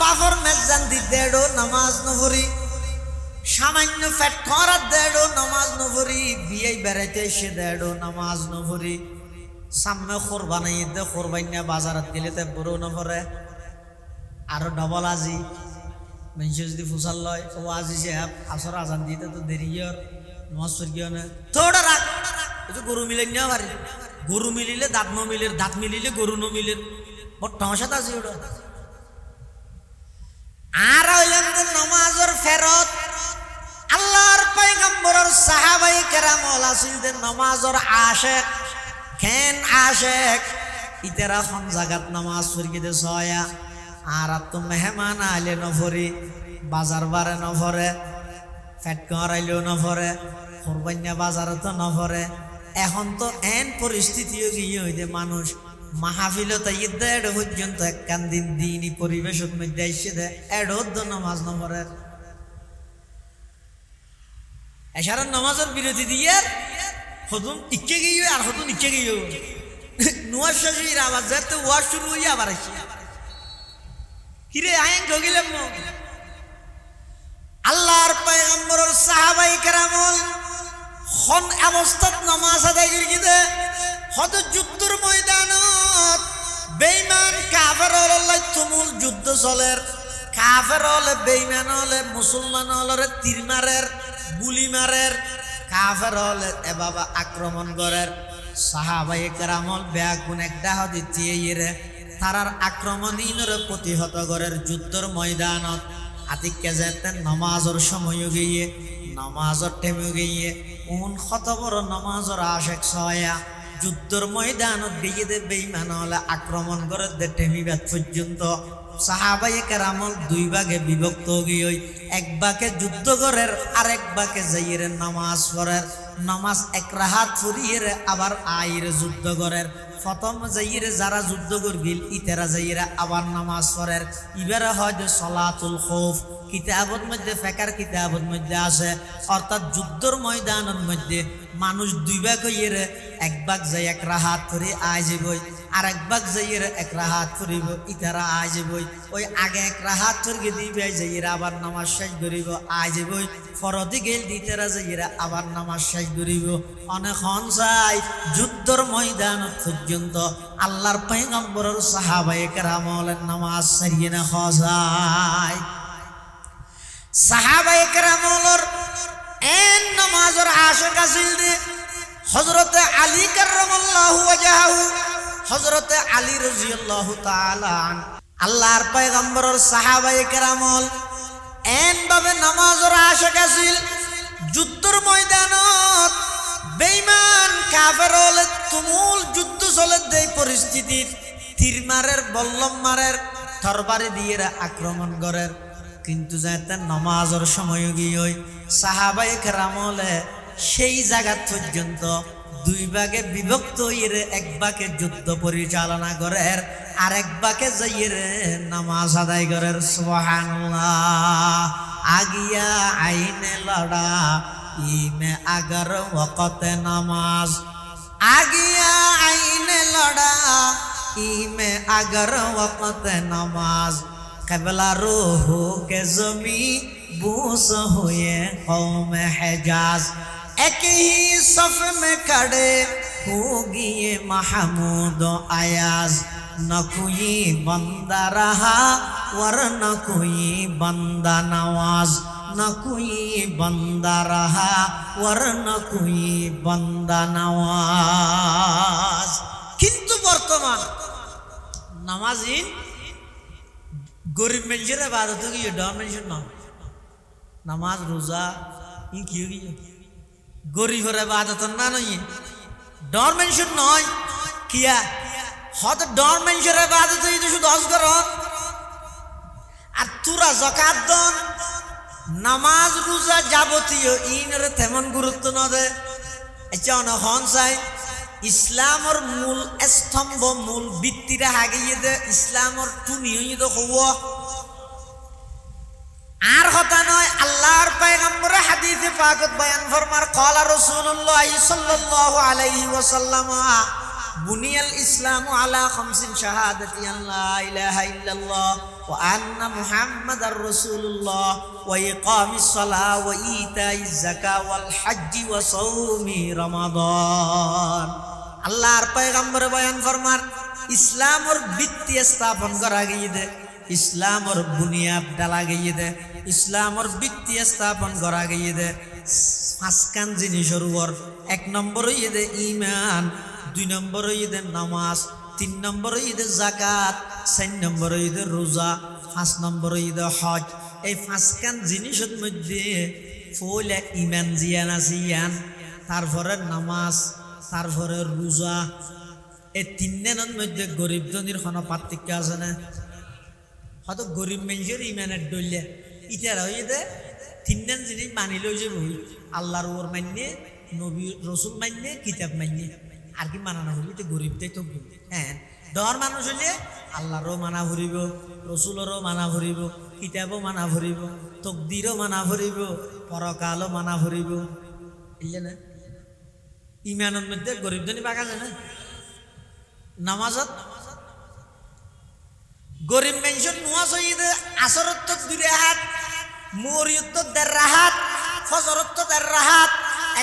বাফর মেজান দি দেড়ো নামাজ নভরি সামান্য ফ্যাট করার দেড়ো নামাজ নভরি বিয়ে বেড়াইতে এসে দেড়ো নামাজ নভরি সামনে কোরবানি ঈদে কোরবানিয়া বাজারত গেলে তে বড় নভরে আরো ডবল আজি মানুষ যদি ফুসাল লয় ও আজি সে আসর আজান দিতে তো দেরি নামাজ পড়িও না থোড়া রাখ গরু মিলে নিয়ে পারি গরু মিলিলে দাঁত ন মিলের দাঁত মিলিলে গরু ন মিলের বড় টমসাত আছে ওটা আর হইলেন নামাজের ফেরত আল্লাহর পয়গম্বরের সাহাবায়ে কেরাম আছিলেন নামাজের আশিক কেন আশিক ইতেরা কোন জায়গাত নামাজ পড়িতে ছয়া আর তো মেহমান আইলে নভরি বাজার বারে নভরে ফ্যাট করাইলেও নভরে কোরবানিয়া বাজারে তো নভরে এখন তো এন পরিস্থিতিও গিয়ে হইতে মানুষ মাহফিলতে ঈদে এড পর্যন্ত একখান দিন দিনই পরিবেশের মধ্যে এসে দেয় এডোদ্দ নামাজ নভরে এসারের নামাজের বিরতি দিয়ে হতুন ইচ্ছে গিয়ে আর হতুন ইচ্ছে গিয়ে নোয়ার শেষের আবার যেতে ওয়ার শুরু হইয়া আবার আসি কিরে আইন ঢগিলাম আল্লাহর পয়গম্বরের সাহাবায়ে কেরামল কোন অবস্থাত নামাজ আদায় করিতে হত যুদ্ধের ময়দানত বেঈমান কাফের হলে তুমুল যুদ্ধ চলের কাফের হলে বেঈমান হলে মুসলমান হলে তীর মারের গুলি মারের কাফের হলে এ বাবা আক্রমণ করের সাহাবায়ে কেরামল ব্যাগুন একটা হদিতে ইরে তারার আক্রমণীনরে প্রতিহত করের যুদ্ধের ময়দানত আতিকে যেতেন নামাজের সময় গিয়ে নামাজের টেমে গিয়ে উন কত বড় নামাজের আশেক ছয়া যুদ্ধের ময়দানত গিয়ে দে বেঈমান হলে আক্রমণ করে দে টেমিবাদ পর্যন্ত সাহাবায়ে কেরামল দুই ভাগে বিভক্ত গিয়ে এক ভাগে যুদ্ধ করের আর এক ভাগে যাইয়ের নামাজ পড়ের নামাজ এক রাহাত ফুরিয়ে আবার আইরে যুদ্ধ করের প্রথম যাইরে যারা যুদ্ধ করগিল ইতেরা যাইরা আবার নামাজ পড়ের ইবারে হয় যে সলাতুল খৌফ কিতাবত মধ্যে ফেকার কিতাবত মধ্যে আছে অর্থাৎ যুদ্ধের ময়দানের মধ্যে মানুষ দুই ভাগ হইয়ে এক ভাগ যাই এক রাহাত ফুরি আয় যাবই আর এক ভাগ যাইয়ের এক রাহাত ফুরিব ইতারা আয় যাবই ওই আগে এক রাহাত ফুরকে দিবে যাইরা আবার নামাজ শেষ করিব আয় যাবই ফরদি গেল দিতেরা যাইরা আবার নামাজ শেষ করিব অনেক চাই যুদ্ধের ময়দান পর্যন্ত আল্লাহর পয়গম্বরের সাহাবায়ে কেরামলের নামাজ সারিয়ে না খজায় সাহাবায়ে কেরামলের এন নামাজের আশিক আছিল হযরতে আলী কাররামাল্লাহু ওয়াজহাহু হযরতে আলী রাদিয়াল্লাহু তাআলা আল্লাহর পয়গম্বরের সাহাবায়ে কেরামল এন ভাবে নামাজের আশিক আছিল যুদ্ধের ময়দানত বেঈমান কাফের হলে তুমুল যুদ্ধ চলে দেয় পরিস্থিতি তীর মারের বল্লম মারের তরবারি দিয়ে আক্রমণ করের কিন্তু যাতে নামাজের সময় গিয়ে সাহাবায়ে কেরামলে সেই জায়গা পর্যন্ত দুই ভাগে বিভক্ত হইয়ে এক ভাগে যুদ্ধ পরিচালনা করের আর এক ভাগে যাইয়ে নামাজ আদায় করের সুবহানাল্লাহ আগিয়া আইনে লড়া ইমে আগার ওয়াকতে নামাজ আগিয়া আইনে লড়া ইমে আগার ওয়াকতে নামাজ কবলা রূহ के जमी बूस हुए कौम हिजाज एक ही सफ में खड़े होगी ये महमूद अयाज न कोई बंदा रहा वरन कोई बंदा नवाज न कोई बंदा रहा वरन कोई बंदा नवाज किंतु बर्तमान नमाजी गरीब मंजिल इबादत की ये डॉन मंजिल ना नमाज रोजा ये क्यों की गरीब और इबादत ना नहीं डॉन मंजिल ना किया हद डॉन मंजिल इबादत ये तो शुद्ध करो अतुरा ज़कात दन नमाज रोजा जाबतियो इन रे तेमन गुरुत्व ना दे अच्छा ना खान साई इस्लाम और मूल स्तंभ मूल बित्तीरा हागे ये दे इस्लाम और टुनियो ये तो हुआ आर होता ना अल्लाहर पैगंबर हदीस पाकत बयान फरमार क़ाला रसूलुल्लाह सल्लल्लाहु अलैहि वसल्लम বুনিয়াল ইসলামু আলা খামসিন শাহাদাতি আল্লা ইলাহা ইল্লাল্লাহ ওয়া আন্না মুহাম্মাদার রাসূলুল্লাহ ওয়া ইকামিস সালাহ ওয়া ইতাইজ যাকাত ওয়াল হজ্জি ওয়া সাওমি রমাদান। আল্লাহর পয়গম্বর বয়ান ফরমান ইসলামের ভিত্তি স্থাপন করা গিয়ে, ইসলামের বুনিয়াদ ডালা গিয়ে, ইসলামের ভিত্তি স্থাপন করা গিয়ে পাঁচখান জিনিসের উপর। এক নম্বর হইয়ে ঈমান, দুই নম্বর হইয়ে নামাজ, তিন নম্বর হইয়ে যাকাত, চার নম্বর হইয়ে রোজা, পাঁচ নম্বর হইয়ে হজ। এই পাঁচখান জিনিসের মধ্যে পয়লা ঈমান জিয়ান আছে ইয়ান, তারপরে নামাজ, তারপরে রোজা। এই তিনজনের মধ্যে গরিব ধনীর কোনো পার্থক্য আছে না? হয়তো গরিব মানুষের ইমানের ডলিয়া ইটারা হয়ে দে তিনজন জিনিস মানিলেও যে বই আল্লাহর ওর মান্য, নবী রসুল মান্য, কিতাব মান্য, আর কি মানানো হইলে তো গরিবটাই তো। হ্যাঁ, ধর মানুষ হইলে আল্লাহরও মানা ভরিব, রসুলেরও মানা ভরিব, কিতাবও মানা ভরিব, তকদিরও মানা ভরিব, পরকালও মানা ভরিব। বুঝলে না? ইমানের মধ্যে গরিব ধনী বাঁকা যায় না। নামাজত গরিব মানুষের নুয়াজ হইয়ে আসরত 2 রাহাত, মরিয়ত 1.5 রাহাত, ফজরত 1.5 রাহাত,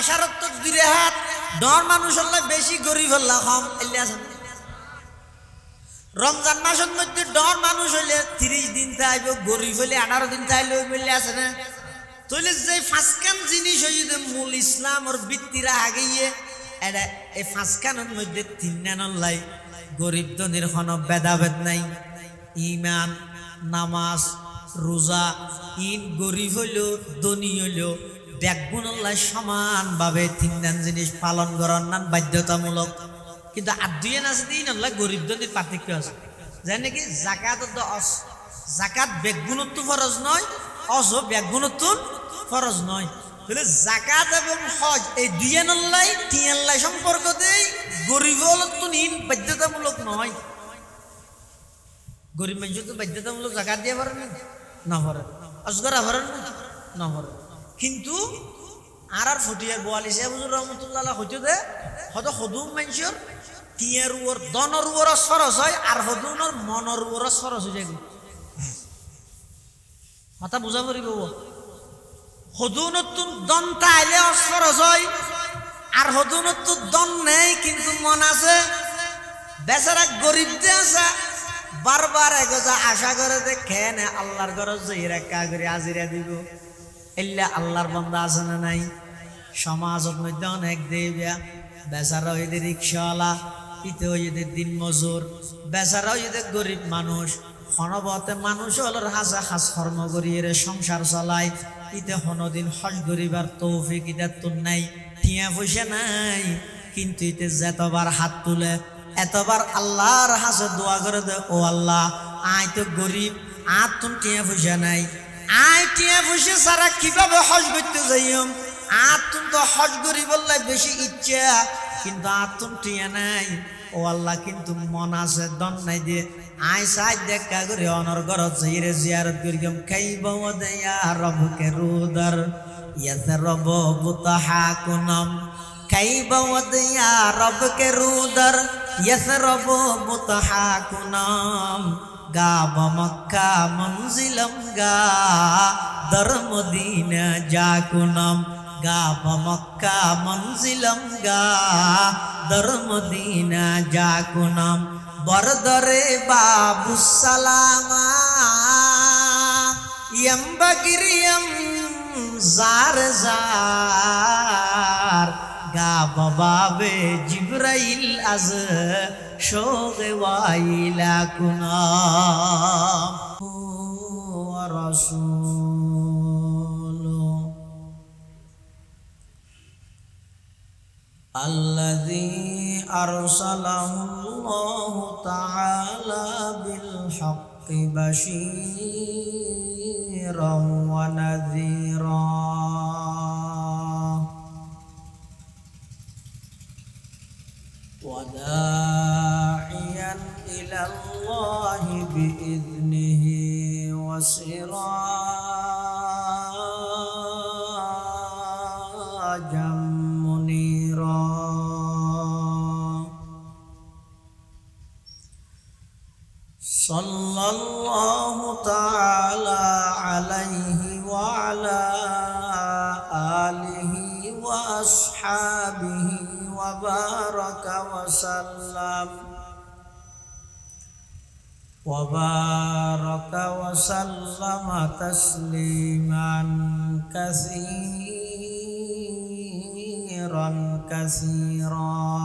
এশারত 2 রাহাত। ধর মানুষ হল্লা বেশি, গরিব হল্লা কম। এলে আছে রমজান মাসের মধ্যে ডর মানুষ হইলে 30 দিন চাইব, গরিব হইলে 18 দিন চাইলে বললে আছে না? তাহলে যে পাঁচখান জিনিস হইয়ে মূল ইসলামের ভিত্তিরা আগিয়ে এটা, এই পাঁচখানের মধ্যে 3 লাই গরিব ধনীর কোনো ভেদাভেদ নাই। ঈমান, নামাজ, রোজা। ইন গরিব হইলেও ধনী হইলেও ব্যাগুণল্লাই সমানভাবে 3 জিনিস পালন করার নাম বাধ্যতামূলক। কিন্তু আর 2 আছে 3 গরিব ধনীর পার্থক্য আছে। জানে নাকি জাকাত, জাকাত বেগুণত্ব ফরজ নয়, অজ বেগুণত্ব ফরজ নয়। তাহলে জাকাত এবং হজ এই 2 সম্পর্ক দেই, গরিব হলত ইন বাধ্যতামূলক নয়। গরিব মানুষ তো বাধ্যতামূলক জাকাত দিয়ে পারেন না, পারে অজগরা পারেন না, পারে। কিন্তু আর 44 হুজুর রহমতুল্লাহ হইতে দে হয়তো সদুম মানুষের টিয়ার উপর দনের উপর সরস হয়, আর সদুনের মনের উপর সরস হয়ে যায়। কথা বুঝা পড়িব। সদুনত দন তাইলে সরস হয়, আর সদুনত দন নেই কিন্তু মন আছে। বেচারা গরিব যে আছে বারবার এগোজা আশা করে যে খেয়ে নে আল্লাহর ঘর জহিরা কা করে আজিরা দিব। এলে আল্লাহর বন্ধা আছে না নাই? সমাজের মধ্যে অনেক দেবিয়া বেচারা হইতে রিক্সাওয়ালা, ইতে হইতে দিন মজুর, বেচারা হইতে গরিব মানুষ। হনবতে মানুষ হলোর হাজা হাজ কর্ম করিয়ে সংসার চালায়। ইতে হনদিন হজ গরিবার তৌফিক ইতে তোর নাই, টিয়া পয়সা নাই। কিন্তু ইতে যেতবার হাত তুলে এতবার আল্লাহর হাসে দোয়া করে দে, ও আল্লাহ আয় তো গরিব, আর তুমি টিয়া পয়সা নাই, আয় টিয়া পয়সা ছাড়া কিভাবে হজ করতে যাইম? আর তুমি তো হজ গরিব বললে বেশি ইচ্ছা, কিন্তু আর তুমি টিয়া নাই। ও আল্লাহ কিন্তু মন আছে, দন নাই দিয়ে আয় সাজ দেখা করে অনর ঘরত যাইরে জিয়ারত করিম। খাইব দেয়া রবকে রুদার ইয়াতে রব বুতাহাকুনম, খাইব দেয়া রবকে রুদার ইয়াসরব মুতাহাকুনাম। গাব মক্কা মনজিলম গা দর মদিনা যাকুনাম, গাব মক্কা মনজিলম গা দর মদিনা যাকুনাম। বরদরে বাবু সালামা ইয়ম বগরিয়ম জার জার, গাব বাবে জিব্রাইল আজ শোগে ওয়াইলা কুনাম। রাসূল আল্লাযী আরসালাহুল্লাহু তাআলা বিল হাক্কি বাশীরান ওয়া নাযীরা وداعيا إلى الله بإذنه وسراجا منيرا সাল্লাল্লাহু তাআলা আলাইহি ওয়া আলা আলিহি ওয়া আসহাবিহি ওয়া বারাকা ওয়া সাল্লাম وبارك وسلم تسليما كثيرا كثيرا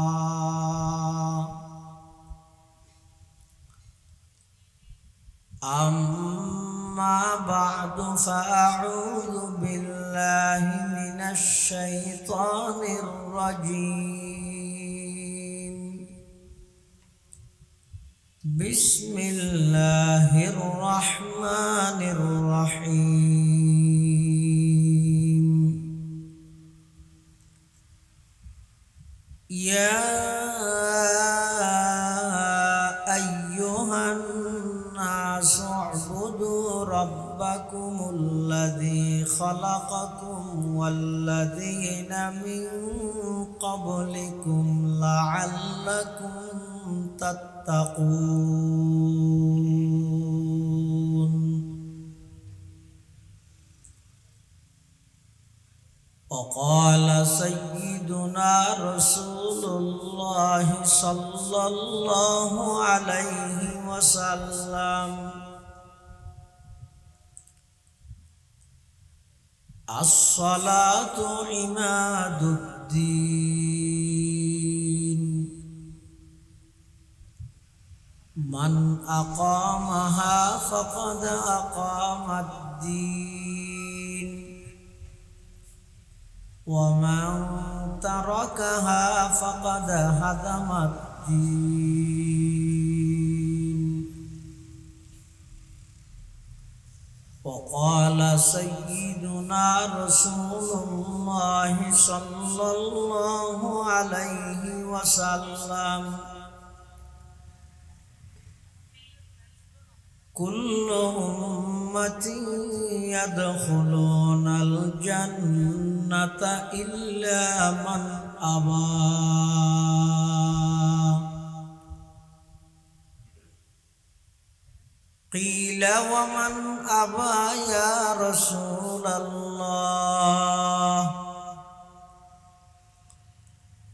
أما بعد فأعوذ بالله من الشيطان الرجيم بسم الله الرحمن الرحيم يا أيها الناس اعبدوا ربكم الذي خلقكم والذين من قبلكم لعلكم تتقون وقال سيدنا رسول الله صلى الله عليه وسلم الصلاة عماد الدين من أقامها فقد أقام الدين ومن تركها فقد هدم الدين وقال سيدنا رسول الله صلى الله عليه وسلم كل أمتي يدخلون الجنة إلا من أبى قيل ومن أبى يا رسول الله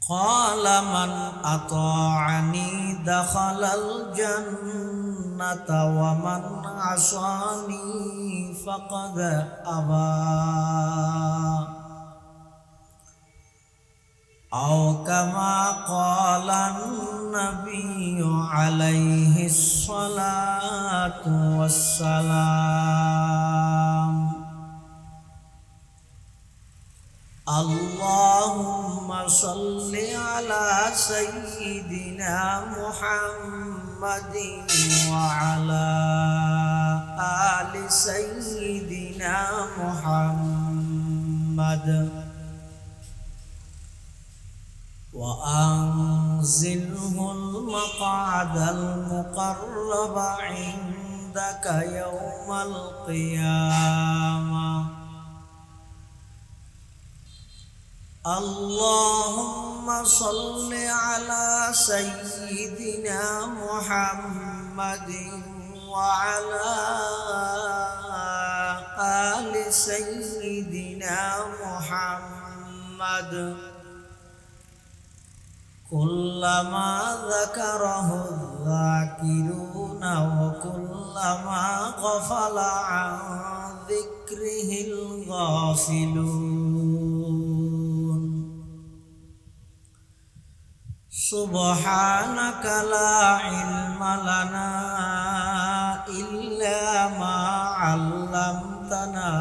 قال من أطاعني دخل الجنة ومن عصاني فقد أبى أو كما قال النبي عليه الصلاة والسلام اللهم صل على سيدنا محمد وعلى آل سيدنا محمد وأنزله المقعد المقرب عندك يوم القيامة اللهم صل على سيدنا محمد وعلى آل سيدنا محمد كلما ذكره الذاكرون وكلما غفل عن ذكره الغافلون سبحانك لا علم لنا إلا ما علمتنا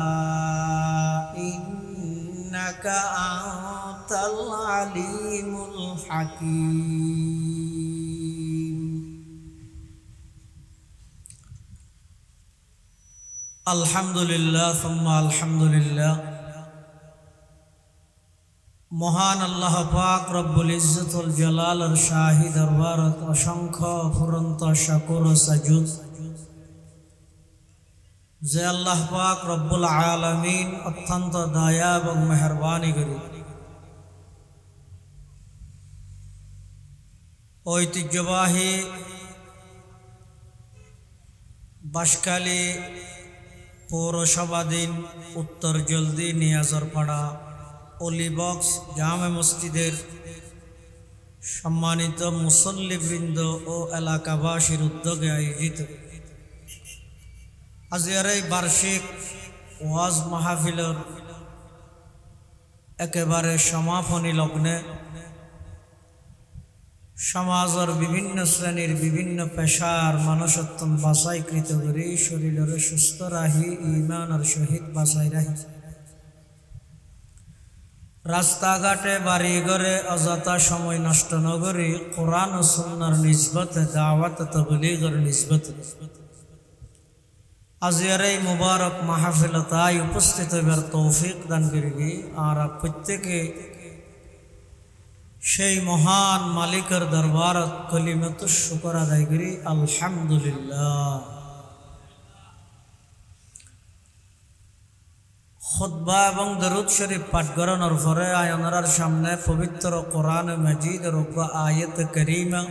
إنك أنت العليم الحكيم الحمد لله ثم الحمد لله মহান আল্লাহ পাক রব্বুল ইজ্জতুল জালালের শাহী দরবারত অসংখ্য অফুরন্ত শুকর ও সাজুদ যে আল্লাহ পাক রব্বুল আলামিন অত্যন্ত দয়া এবং মেহেরবানি করি ঐতিহ্যবাহী বাঁশখালী পৌরসভাধীন উত্তর জলদি নিয়াজরপাড়া অলিবক্স জামে মসজিদের সম্মানিত মুসল্লিবৃন্দ ও এলাকাবাসীর উদ্যোগে আয়োজিত আজকের এই বার্ষিক ওয়াজ মাহফিলের একেবারে সমাপনী লগ্নে সমাজের বিভিন্ন শ্রেণীর বিভিন্ন পেশার মানুষত্ব বাছাইকৃত করে শরীরের সুস্থ রাহি ইমানের সহিত বাছাই রাহি রাস্তাঘাটে বাড়ি ঘরে অযথা সময় নষ্ট নগরী কোরআন ও সুন্নাহর নিসবতে দাওয়াত তাবলীগের নিসবতে আজকের এই মুবারক মাহফিলে তাই উপস্থিত হইবার তৌফিক দান করিবি। আর প্রত্যেকে সেই মহান মালিকের দরবারত কলিমাতুশ শুকর আদায় করি আলহামদুলিল্লাহ। খুতবা এবং দরুদ শরীফ পাঠ করানোর পরে আয়নার সামনে পবিত্র কোরআন মাজিদ রব্বা আয়াত কারীমা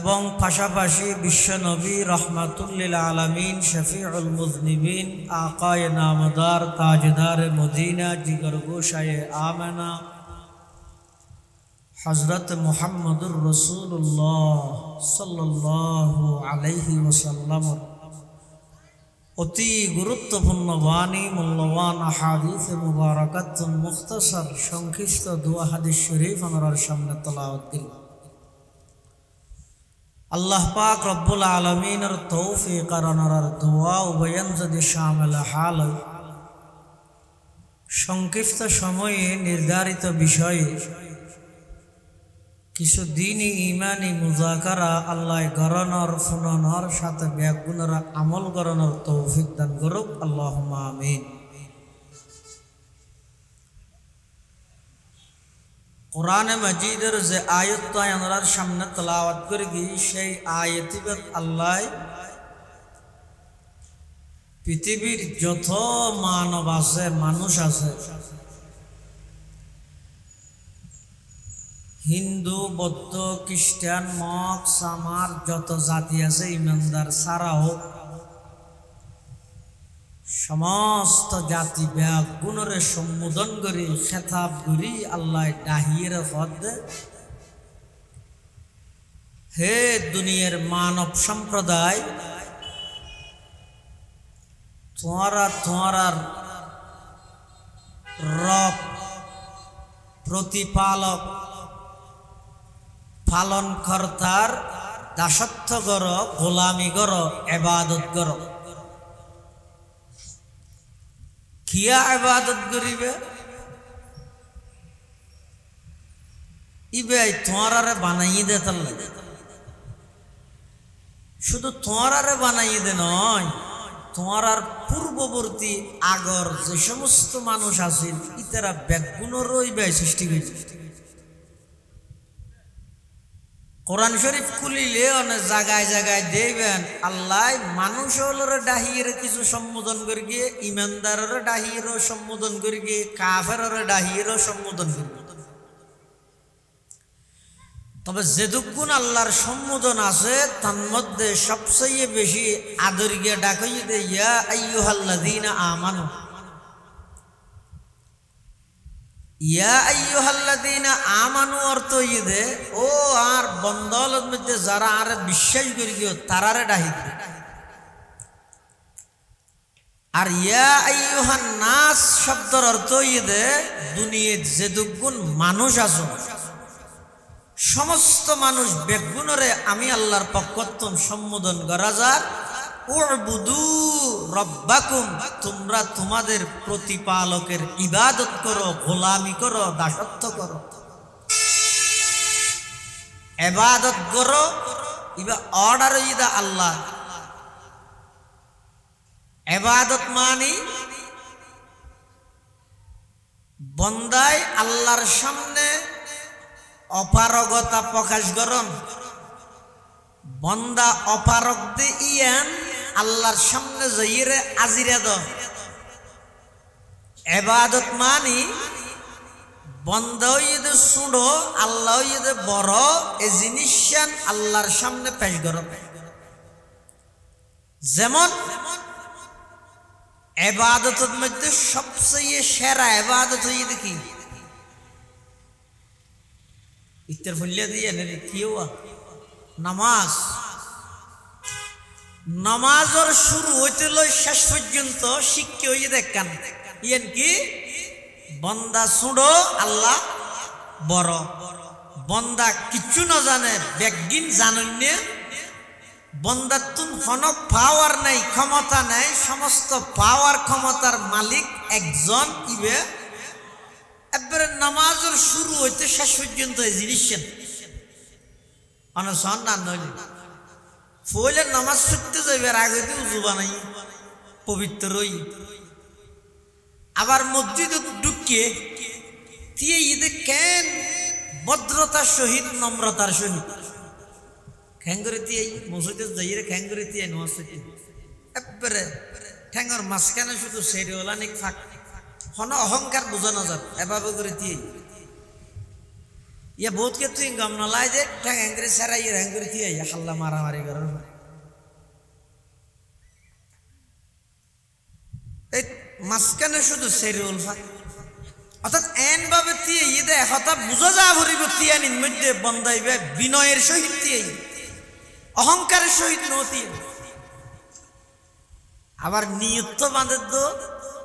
এবং পাশাপাশি বিশ্ব নবী রহমাতুল্লিল আলামিন শফিউল মুজনিবিন আকায়ে নামদার তাজদার মদিনা জিগর গোশায়ে আমেনা হযরত মুহাম্মদুর রাসূলুল্লাহ সাল্লাল্লাহু আলাইহি ওয়াসাল্লাম অতি গুরুত্বপূর্ণ বাণী মূল্যবান আহাদিস মুবারাকাত মুখতাসার সংক্ষিপ্ত দোয়া হাদিস শরীফ আমার সামনে তেলাওয়াত করি। আল্লাহ পাক রব্বুল আলামিনের তৌফিক আর ওনার দোয়া ও বয়ান যদি শামিল হাল সংক্ষিপ্ত সময়ে নির্ধারিত বিষয়ে কিছু দিনই ইমানি মুজাকারা আল্লাহ গরনর ফুননর সাথে ব্যাগুণের আমল গরনর তৌফিক দান করুক আল্লাহুম্মা আমিন। কোরআনে মাজিদের যে আয়াতটা আমরা সামনে তেলাওয়াত করি সেই আয়াতিবাদ আল্লাহ পৃথিবীর যত মানব আছে মানুষ আছে হিন্দু বৌদ্ধ খ্রিস্টান মগ সামার যত জাতি আছে ইমানদার ছাড়াও সমস্ত জাতি ব্যাগ গুণরে সম্বোধন করি খেতাব করি আল্লাহ ডাহিয়ের পদ হে দুনিয়ার মানব সম্প্রদায় তোমার রব প্রতিপালক পালন কর্তার দাসত্ব কর গোলামি কর ইবাদত কর। কিয়া ইবাদত করিবে ইবে তোমারে বানাইয়ে দে তার লাগে শুধু তোমারে বানাইয়ে দে নয় তোমার পূর্ববর্তী আগর যে সমস্ত মানুষ আছে ইতারা ব্যাগুণেরও ইবে সৃষ্টি করেছে। কোরআন শরীফ খুলিলে অনেক জায়গায় জায়গায় দেখবেন আল্লাহ মানুষ হলরে ডাহিয়ের কিছু সম্বোধন করি গিয়ে ইমানদারের ডাহিয়েরও সম্বোধন করি গিয়ে কাফেরের ডাহিয়েরও সম্বোধন করি। তবে যেদুগুণ আল্লাহর সম্বোধন আছে তার মধ্যে সবচেয়ে বেশি আদর গিয়ে ডাকাই দে ইয়া আইয়ুহাল্লাযীনা আমানু। ইয়া আইয়ুহাল্লাযীনা আমানু অর্থ ইদে ও আর বন্দলের মধ্যে যারা আর বিশ্বাস করি গিয়ে তারারে ডাহি দে। আর ইয়া আইয়ুহান নাস শব্দের অর্থ ইদে দুনিয়ার যেদুগুণ মানুষ আছে সমস্ত মানুষ বেগুনরে আমি আল্লাহর পক্ষত্বম সম্বোধন করা যাক উবুদু রব্বাকুম তোমরা তোমাদের প্রতিপালকের ইবাদত করো গোলামি করো দাসত্ব করো ইবাদত করো ইবা অর্ডার ইদা আল্লাহ ইবাদত মানি বন্দায় আল্লাহর সামনে অপারগতা প্রকাশ করন বন্দা অপারগ দে ইয়ান আল্লাহর সামনে যাইরে আজিরে দ ইবাদত মানি বন্দা হইদে সুড়ো আল্লাহ হইদে বড় এ জিনিসান আল্লাহর সামনে পেশ করো যেমন ইবাদতের মধ্যে সবচেয়ে সেরা ইবাদত হই দেখি ইত্তর ফুলিয়া দিয়ে নেই কিও নামাজ। নামাজের শুরু হইতে লই শেষ পর্যন্ত শিক্ষা হইয়ে দেখান ইয়েন কি বন্দা শুনো আল্লাহ বড়, বন্দা কিচ্ছু না জানে বেগিন জানেন না, বন্দার তুন কোনো পাওয়ার নাই ক্ষমতা নাই, সমস্ত পাওয়ার ক্ষমতার মালিক একজন ইবে। এবারে নামাজের শুরু হইতে শেষ পর্যন্ত এই জিনিসেন অনশন না নইলে ফইলে নামাজ ছুটতে যাইবে আগে তো উজু বানাই পবিত্রই, আবার মসজিদে ঢুকিয়ে দিয়ে ঈদে কেন ভদ্রতার সহিত নম্রতার সহিত খ্যাং করে দিয়ে মসজিদে যাইরে খ্যাং করে দিয়ে নামাজ ছুটতে একবারে ঠ্যাঙর মাঝখানে শুধু সেরিওলা নিক ফাঁক হন অহংকার বোঝানো যাত এভাবে করে দিয়ে ইয়া বহুত কে তুই গম নলাই যে ঠ্যাং হ্যাং করে সেরা ইয়ে হ্যাং করে দিয়ে হাল্লা মারামারি করার এই মাঝখানে শুধু সেরিওল ফাঁক অর্থাৎ এন ভাবে দিয়ে ঈদে হঠাৎ বুঝা যা ভরিব তিয়ানির মধ্যে বন্দাইবে বিনয়ের সহিত দিয়ে অহংকারের সহিত নতি আবার নিয়ত বাঁধে তো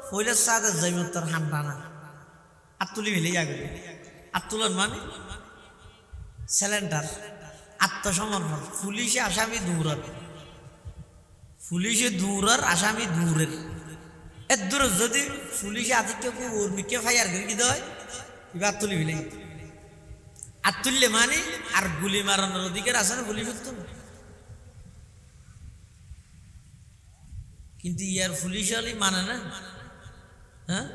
হইলে সাদা জৈমতর হান্ডানা আর তুলি মিলেই আগে আর তুলন মানে স্যালেন্ডার আত্মসমর্পণ। পুলিশে আসামি দূরের, পুলিশে দূরের আসামি দূরের এর দূর যদি পুলিশে আদিকে উর্মিকে ফাইয়ার করে কি দেয় এবার তুলি মিলে আর তুললে মানে আর গুলি মারানোর অধিকার আছে না পুলিশ তো, কিন্তু ইয়ার পুলিশ হলে মানে না। হ্যাঁ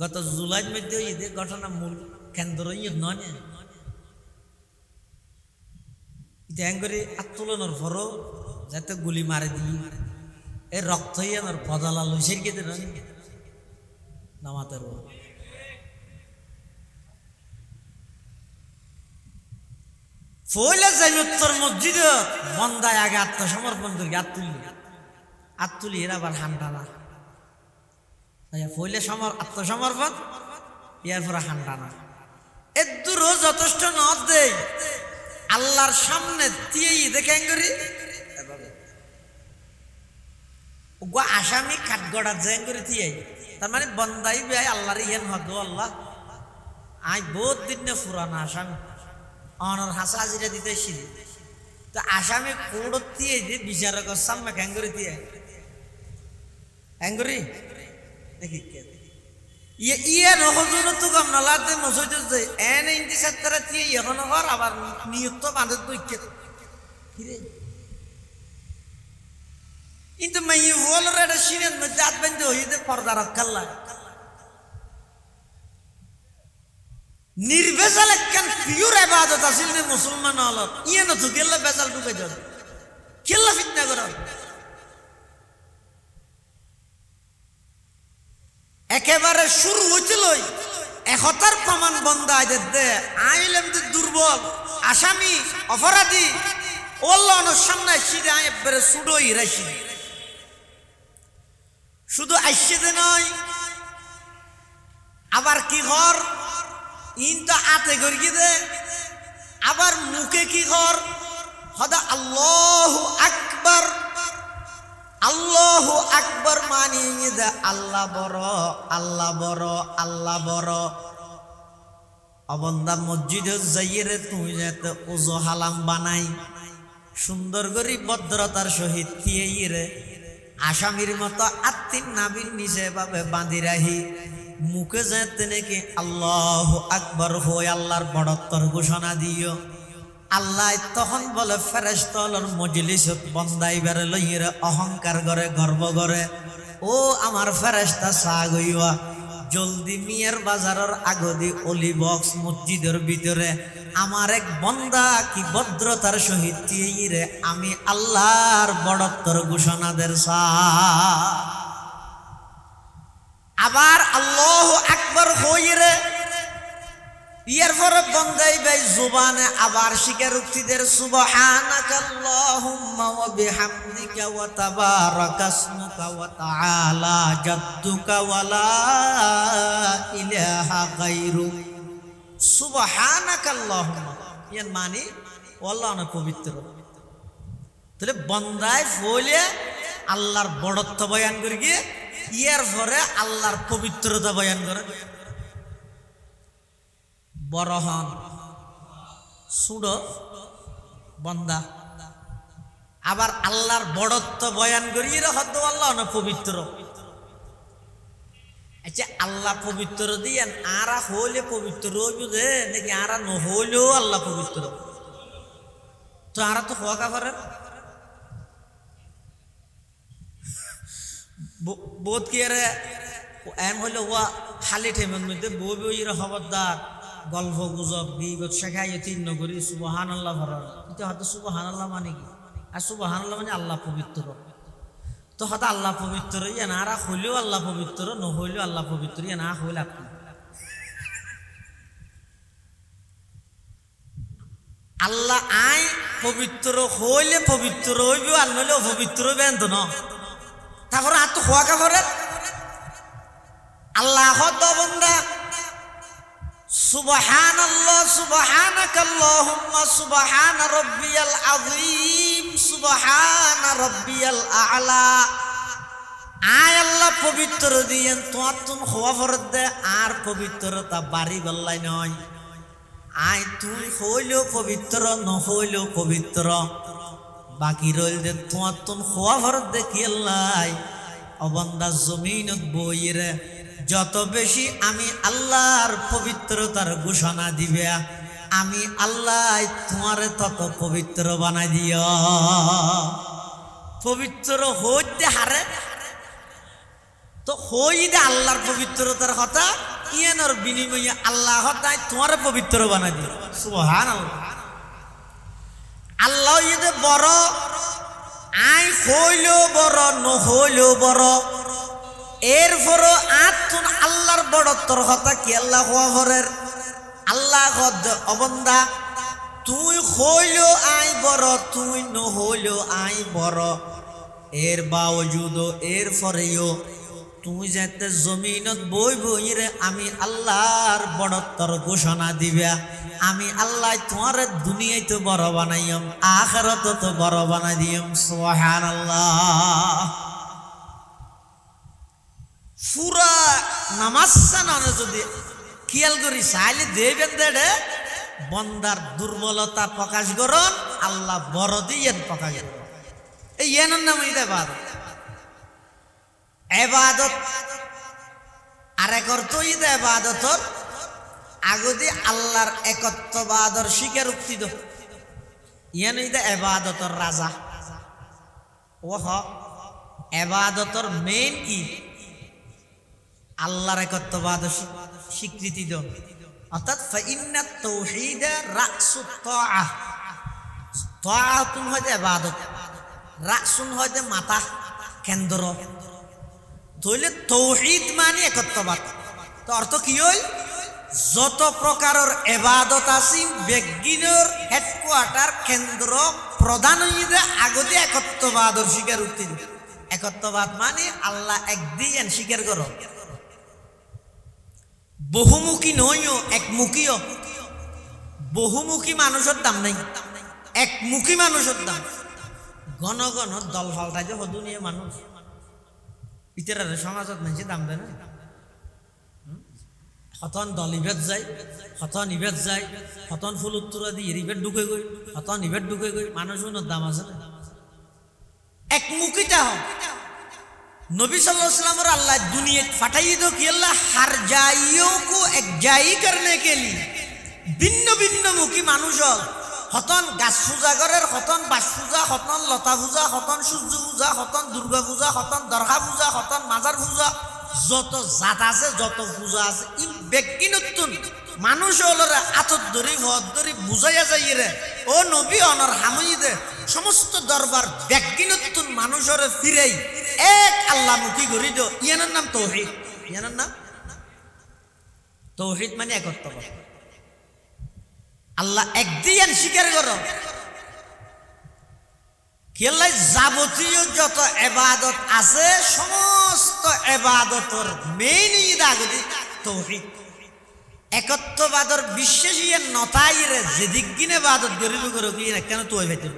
গত জুলাইয়ের মধ্যে ঈদের ঘটনা মূল কেন্দ্র ইয়ে নয় এটা হ্যাং করে আত্মোলনের পরও যাতে গুলি মারে দিই এর রক্ত আমার বদলা লইসের কেটে নামাতের ফইলে যাই উত্তর মসজিদে বন্দায় আগে আত্মসমর্পণ করি আত তুলি এরা আবার হান্ডানা ফইলে আত্মসমর্পণ ইয়ার পরে হান্ডানা এর দূরও যথেষ্ট নদ দেয় আল্লাহর সামনে দিয়েই দেখেন করি আসামি কাঠগড়া জেন করে দিয়ে তার মানে বন্দাই ভাই আল্লাহর ইয়েন হদ আল্লাহ আই বহুত দিন পুরানা আসামি অনর হাসা হাজিরা দিতে শিখি তো আসামি কোর্ট দিয়ে যে বিচারকের সামনে ক্যাং করে দিয়ে অ্যাঙ্গরি দেখি ইয়ে ইয়ে নহজুর তো কম নলাতে মসজিদ যে এন ইন্দি সাতরা দিয়ে এখন ঘর আবার নিয়ত বাঁধে দইকে কিরে কিন্তু মাই হলর এটা সিনের মধ্যে হাত বাঁধতে হইতে পর্দা রাখাল্লা নির্ভেজাল একখান পিওর ইবাদত আছিল রে মুসলমান হলত ইয়ে না ঢুকেল্লা বেজাল ঢুকে যাবে খেল্লা ফিতনা করা একেবারে শুরু হয়েছিল একতার প্রমাণ বন্ধ আইদের দে আইলেম দুর্বল আসামি অপরাধী ওল্লাহর সামনে সিধে একবারে সুডো ইরাসি শুধু আইসে দে নয় আবার কি ঘর ইন তো আতে গড়িয়ে দে আবার মুখে কি ঘর হদা আল্লাহু আকবার আল্লাহু আকবার মানিয়ে দে আল্লাহ বড় আল্লাহ বড় আল্লাহ বড় অবন্দা মসজিদে যাইয়ে তুই যাতে ওজো হালাম বানাই সুন্দর করে ভদ্রতার সহিত দিয়ে রে আসামির মতো আত্মিন নাবির নিচে ভাবে বাঁধি রাহি মুখে যেতে নাকি আল্লাহু আকবার হয়ে আল্লাহর বড়ত্বর ঘোষণা দিও আল্লাহ তখন বলে ফেরেশতার মজলিসত বন্দাই বেরে লইরে অহংকার করে গর্ব করে ও আমার ফেরেশতা চা গইয়া জলদি মিয়ার বাজারের আগদি অলি বক্স মসজিদের ভিতরে আমার এক বন্দা কি ভদ্রতার সহিত দিয়ে আমি আল্লাহর বড়ত্বর ঘোষণা দের চা আবার আল্লাহু আকবার হইরে ইয়ার পরে বন্দাই ভাই জুবানে আবার স্বীকারোক্তিদের সুবহানাকাল্লাহুম্মা ওয়া বিহামদিকা ওয়া তাবারাকাসমুকা ওয়া তাআলা জাদ্দুকা ওয়া লা ইলাহা গায়রুক। সুবহানাকাল্লাহুম্মা এর মানে আল্লাহ না পবিত্র। তাহলে বন্দায় বলে আল্লাহর বড়ত্ব বয়ান করে গিয়ে ইয়ার পরে আল্লাহর পবিত্রতা বয়ান করে। বড় হন সুড়ো বন্দা আবার আল্লাহর বড়ত্ব বয়ান করি হত আল্লাহ না পবিত্র। আচ্ছা আল্লাহ পবিত্র দিয়েন আরা হইলে পবিত্র বুঝে নাকি আরা নহলেও আল্লাহ পবিত্র? তো আরা তো হওয়া কাফারের বোধ কি আরে এম হইলে ওয়া খালি ঠেমের মধ্যে বই বইয়ের খবরদার গল্প গুজব গিবত শেখাই তিন নগরী সুবহানাল্লাহ ভরার কিন্তু হয়তো সুবহানাল্লাহ মানে কি? আর সুবহানাল্লাহ মানে আল্লাহ পবিত্র। তো হয়তো আল্লাহ পবিত্র ইয়ে না আর হইলেও আল্লাহ পবিত্র নহইলেও আল্লাহ পবিত্র ইয়ে না হইলে আপনি আল্লাহ আই পবিত্র হইলে পবিত্র হইব আর নইলে অপবিত্র হইবেন তো না। তারপরে আর তো হওয়া কাপড়ের আল্লাহ বন্দা সুবহানাল্লাহ সুবহানাকাল্লাহুম্মা সুবহানা রাব্বিয়াল আযীম সুবহানা রাব্বিয়াল আ'লা। আয় আল্লাহ পবিত্র দিয়েন তোমার তুন হওয়া ফরত দে আর পবিত্রতা বাড়ি গল্লাই নয়। আয় তুই হইলেও পবিত্র নহইলেও পবিত্র বাকি রইল দে তোমার তুন হওয়া ফরত দে কি আল্লাহ অবন্দা জমিনত বইরে যত বেশি আমি আল্লাহর পবিত্রতার ঘোষণা দিবে আমি আল্লাহ তোমারে তত পবিত্র বানাই দিও। পবিত্র হইতে হারে তো হই দে আল্লাহর পবিত্রতার কথা ইয়ানোর বিনিময়ে আল্লাহ তাই তোমারে পবিত্র বানাই দিও। সুবহানাল্লাহ। আল্লাহ ইদে বড় আই হইলেও বড় নহইলেও বড় এরপরও আতুন আল্লাহর বড়ত্বর কথা কি আল্লাহ হওয়া ঘরের আল্লাহ অবন্দা তুই হইলেও আই বড় তুই নহইলেও আই বড় এর বাওজুদ এর পরেও তুই যাতে জমিনত বই বইরে আমি আল্লাহর বড়ত্বর ঘোষণা দিবা আমি আল্লাহ তোমার দুনিয়ায় তো বড় বানাইম আখিরাত তো বড় বানাই দিম। সুবহানাল্লাহ। পুরা নামাজ সানানো যদি খেয়াল করি চাইলে দেবেন দেড়ে বন্দার দুর্বলতা প্রকাশ করন আল্লাহ বড় দিয়ে প্রকাশ করন। এই এনার নাম ইবাদত। এবাদত আরেক অর্থ ইবাদতর আগদি আল্লাহর একত্ববাদর স্বীকারোক্তি দ ইয়ান এবাদতর রাজা ওহ এবাদতর মেইন কি আল্লাহর একত্ববাদ স্বীকৃতি দেন অর্থাৎ ফাইন্না তাওহীদ রাসুত তাআহ তাআতুন হইতে ইবাদত রাসুন হইতে মাথা কেন্দ্র তাহলে তাওহীদ মানে একত্ববাদ। তো অর্থ কি হই যত প্রকারের ইবাদত আছে বেগিনের হেডকোয়ার্টার কেন্দ্র প্রধান হইতে আগতে একত্ববাদর স্বীকারোক্তি। একত্ববাদ মানে আল্লাহ একদিন স্বীকার করো বহুমুখী নইও একমুখীও। বহুমুখী মানুষের দাম নাই একমুখী মানুষের দাম। ঘন ঘন দল ফালটাই যে হদুনিয়া মানুষ ইতারা সমাজত নাই দাম দেয় না হতন দল ইভেট যায় হতন ইভেট যায় হতন ফুল উত্তরা দিয়ে ইভেট ঢুকে গই হতন ইভেট ঢুকে গই মানুষের দাম আছে না একমুখীটা হোক। नबी सल्लल्लाहु अलैहि वसल्लम और अल्लाह दुनिया फटाई दो कि अल्लाह हर जाइयों को एक जाई करने के लिए भिन्न भिन्न मुखी मानुष हतन गाछ पूजा करे हतन बास पूजा हतन लता पूजा हतन सूर्य पूजा हतन दुर्गा पूजा हतन दरगा पूजा हतन माजार पूजा যত জাত আছে যত পূজা আছে ই ব্যক্তি নতুন মানুষ হলরে আতত ধরি হদ ধরি বুঝাইয়া যাই রে ও নবী অনর হামইদে সমস্ত দরবার ব্যক্তি নতুন মানুষরে ফিরাই এক আল্লাহ মুখী করি দো ইয়ানার নাম তাওহীদ। ইয়ানার নাম তাওহীদ মানে একত্ববাদ। আল্লাহ একদিন স্বীকার করো কেলাই যাবতীয় যত এবাদত আছে সমস্ত এবাদতর মেইন ইদাগদি তৌহিদ একত্ববাদর বিশ্বাসী নতাইরে যেদিক গিনে বাদত গরিব করো কি না কেন তুই ভেতর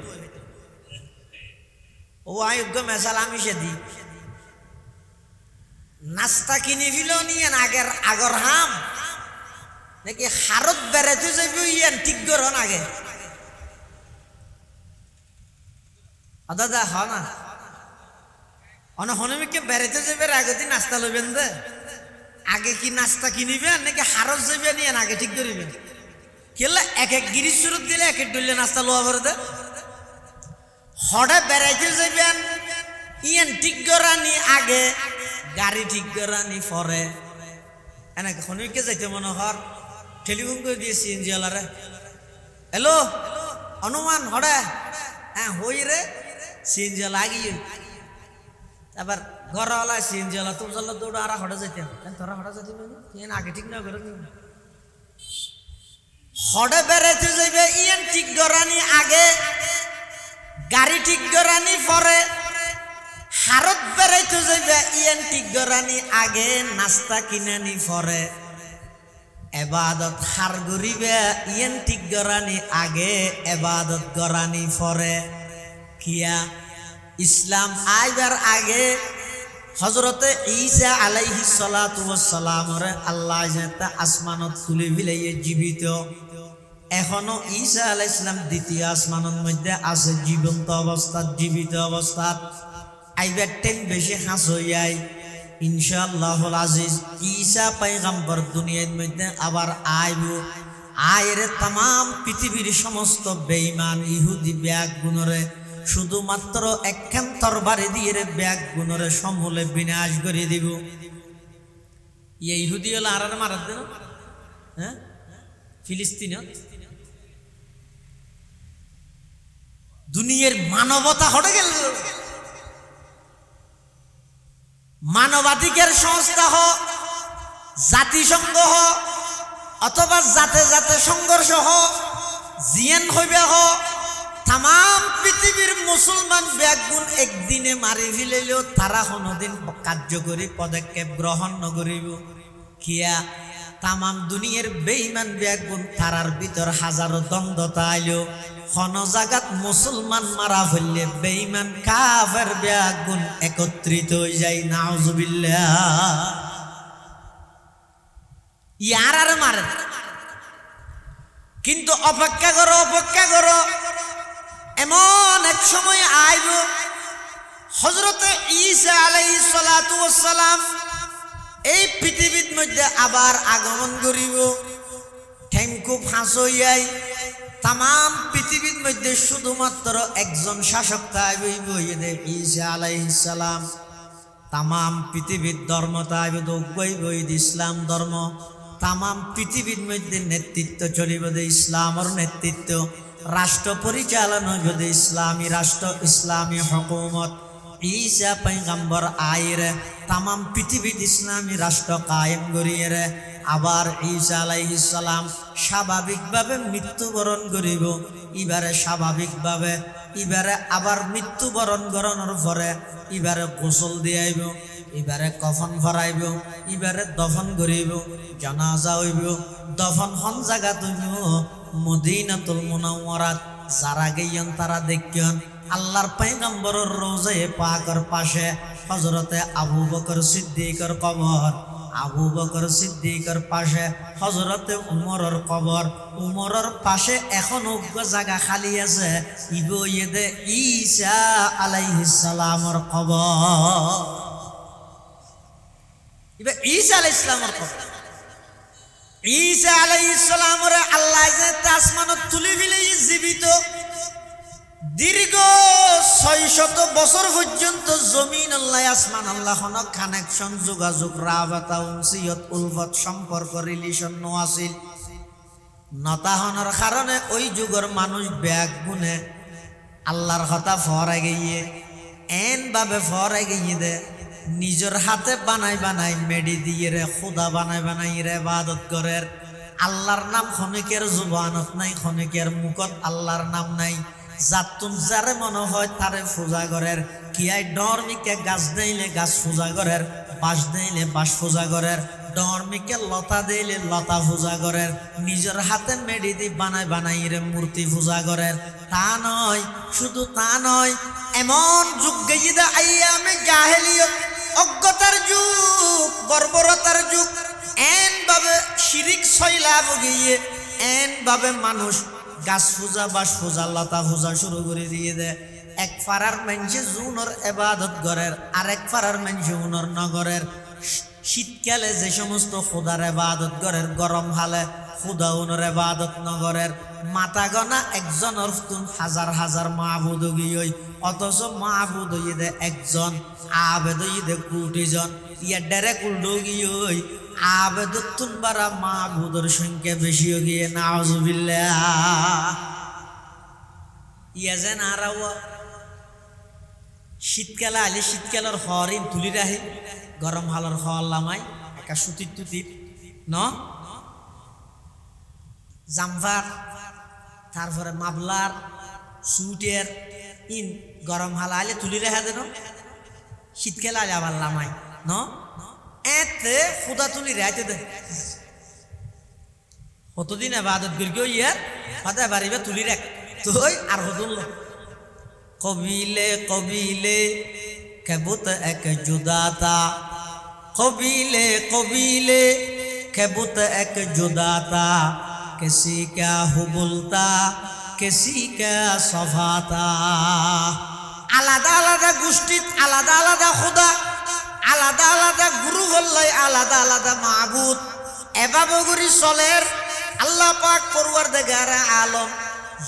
ও আয়োগ্য মেসাল আমি সেদি নাস্তা কিনে ফিল নিয়ে আগের আগর হাম নাকি হারত বেড়াতে যাবি ইয়ান ঠিক করন আগে দাদা হ না অনহনমিকে বেড়াতে যাবে আগতে নাস্তা লইবেন দে আগে কি নাস্তা কিনিবেন নাকি হারত যাবেন ইয়ান আগে ঠিক করিবেন কেলা এক এক গিরিশ সুরত দিলে এক এক ডলে নাস্তা লোয়া ভরে দে হঠাৎ বেড়াইতে যাবেন ইয়ান ঠিক করানি আগে গাড়ি ঠিক করানি পরে এনেকে হনমিকে যাইতে মনে হর টেলিফোন করে দিয়ে সিএনজি ওলারে হ্যালো অনুমান হড়ে হ্যাঁ হই রে সিএনজি লাগিয়ে তারপর ঘরওয়ালা সিএনজি ওলা তোর জল দৌড় আর হড়ে যাইতে তোরা হড়ে যাইতে ইয়ান আগে ঠিক না করে হড়ে বেড়াইতে যাইবে ইয়ান ঠিক করানি আগে গাড়ি ঠিক করানি পরে হারত বেড়াইতে যাইবে ইয়ান ঠিক করানি আগে নাস্তা কিনানি পরে এবাদত হার গরিবে ইয়ান ঠিক গরানি আগে এবাদত গরানি পরে কিয়া ইসলাম আইবার আগে হযরতে ঈসা আলাইহিস সালাতু ওয়াস সালামরে আল্লাহ যেটা আসমানত তুলে ফিলাইয়ে জীবিত এখনো ঈসা আলাইহিস সালাম দ্বিতীয় আসমানের মধ্যে আছে জীবন্ত অবস্থাত জীবিত অবস্থাত আইবার টাইম বেশি হাস হইয়াই ইনশাআল্লাহুল আজিজ ঈসা পয়গম্বর দুনিয়ার মধ্যে আবার আইব আয়ের तमाम পৃথিবীর সমস্ত বেঈমান ইহুদি ব্যাগ গুণরে শুধুমাত্র একখান তরবারি দিয়ে ব্যাগ গুণরে সমূলে বিনাশ করে দিব এই ইহুদি হলো আর মারার দেন হ্যাঁ ফিলিস্তিন দুনিয়ার মানবতা হটে গেল মানবাধিকার সংস্থা হোক জাতিসংঘ হোক অথবা জাতে জাতে সংঘর্ষ হোক জিএন হইবে হোক তাম পৃথিবীর মুসলমান ব্যাগুণ একদিনে মারি ফেলিলেও তারা কোনোদিন কার্যকরী পদক্ষেপ গ্রহণ নকরিব কিয়া তাম দুনিয়ার বেঈমান ব্যাগুণ তারার ভিতর হাজারো দ্বন্দ্বতা আইলেও কোন জায়গাত মুসলমান মারা ফেললে বেঈমান কাফের ব্যাগুণ একত্রিত হয়ে যায় নাউজুবিল্লাহ ইয়ার আর মারে কিন্তু অপেক্ষা করো এমন এক সময় আইব হযরতে ঈসা আলাইহিস সালাতু ওয়াস সালাম এই পৃথিবীর মধ্যে আবার আগমন করিব টাইম খুব ফাঁস হইয়াই তাম পৃথিবীর মধ্যে শুধুমাত্র একজন শাসক থাকব ঈসা আলাইহিস সালাম তাম পৃথিবীর ধর্ম থাকব ইসলাম ধর্ম তাম পৃথিবীর মধ্যে নেতৃত্ব চলিব ইসলামের নেতৃত্ব রাষ্ট্র পরিচালনা যদি ইসলামী রাষ্ট্র ইসলামী হুকুমত ঈসা পয়গম্বর আইরে তাম পৃথিবীর ইসলামী রাষ্ট্র কায়েম করিয়ে আবার ঈসা আলাইহিস সালাম স্বাভাবিকভাবে মৃত্যুবরণ করিব এবারে স্বাভাবিকভাবে এবারে আবার মৃত্যুবরণ করানোর পরে এবারে গোসল দিয়াইব এবারে কফন ভরাইব এবারে দফন করিব জানাজা হইব দফন হন জায়গা তুইব মদিনাতুল মুনাওয়ারাত যারা গেইন তারা দেখিয়ন আল্লাহর পয়গম্বরের রওজায়ে পাকের পাশে হযরতে আবু বকর সিদ্দিকের কবর আবু বকর সিদ্দিকের পাশে হযরতে উমরের কবর উমরের পাশে এখনো জায়গা খালি আছে ইবইদে ঈসা আলাইহিস সালামের কবর ইবে ঈসা আলাইহিস সালামের কবর ঈসা আলাইহিস সালামের আল্লাহ যে আসমানত তুলি ফেলে জীবিত দীর্ঘ 600 বছর পর্যন্ত জমিন আল্লাহ আসমান আল্লাহ হনক কানেকশন যোগাযোগ রাবাতা উনসিয়ত উলফত সম্পর্ক রিলেশন নো আছিল নতাহনের কারণে ওই যুগের মানুষ ব্যাগ গুনে আল্লাহর কথা ফরে গিয়ে এন ভাবে ফরে গিয়ে দে নিজের হাতে বানাই মেডি দিয়ে রে খুদা বানাই রে ইবাদত করে আল্লাহর নাম খনিকের জুবানত নাই, খনিকের মুখত আল্লাহর নাম নাই। যাতুন যারে মনে হয় তারে পূজা করের, কিয়াই ডরমিকে গাছ দিলে গাছ পূজা করের, বাঁশ দিলে বাঁশ পূজা করের, ডরমিকে লতা দিলে লতা পূজা করের, নিজের হাতে মেডি দি বানাই বানাই রে মূর্তি পূজা করের। তা নয়, শুধু তা নয়, এমন যুগ গেইদা আইয়ামে জাহেলিয়ত, অজ্ঞতার যুগ, বর্বরতার যুগ, এন ভাবে শিরিক সয়লাভ গিয়ে এন ভাবে মানুষ গাছ পূজা বাঁশ পূজা লতা পূজা শুরু করে দিয়ে দেয়। এক পাড়ার মানুষে জুনর এবাদত করের, আরেক পাড়ার মানুষে উনর নগরের। শীতকালে যে সমস্ত খুদার এবাদত করের, গরম হালে খুদা উনর এবাদত নগরের। মাথা গনা একজনের তুন হাজার হাজার মাহবুদ গিয়ে, অথচ মাহবুদ দে একজন, আবেদ দে কোটিজন। ইয়া ডেরে কুল্ডো গিয়ে আবেদত তুন বারা মাহবুদর সংখ্যা বেশি গিয়ে, নাউজুবিল্লাহ। ইয়া যেন আরাও শীতকালে আলে শীতকালের হরিণ তুলি রাখে, গরম হালর হল লামাই একা সুতির তুতির ন জামফার, তারপরে মাবলার সুটের ইন গরম হালা আলে তুলি রেখা দেন, শীতকালে আলে আবার লামাই ন এতে খুদা তুলি রেহাইতে দে। কতদিন আবাদত করি ইয়ার হতে পারিবে তুলি রাখ তুই আর হতুন কবিলে কবিলে কেবুত এক জুদাতা, কবিলে কবিলে কেবুত এক জুদাতা, किसी क्या हुबुलता किसी क्या सफाता। আলাদা আলাদা গোষ্ঠীত আলাদা আলাদা খুদা, আলাদা আলাদা গুরু হল্লাই আলাদা আলাদা মাহবুদ, এভাবে করে চলের। আল্লাহ পাক পরওয়ারদিগার আলম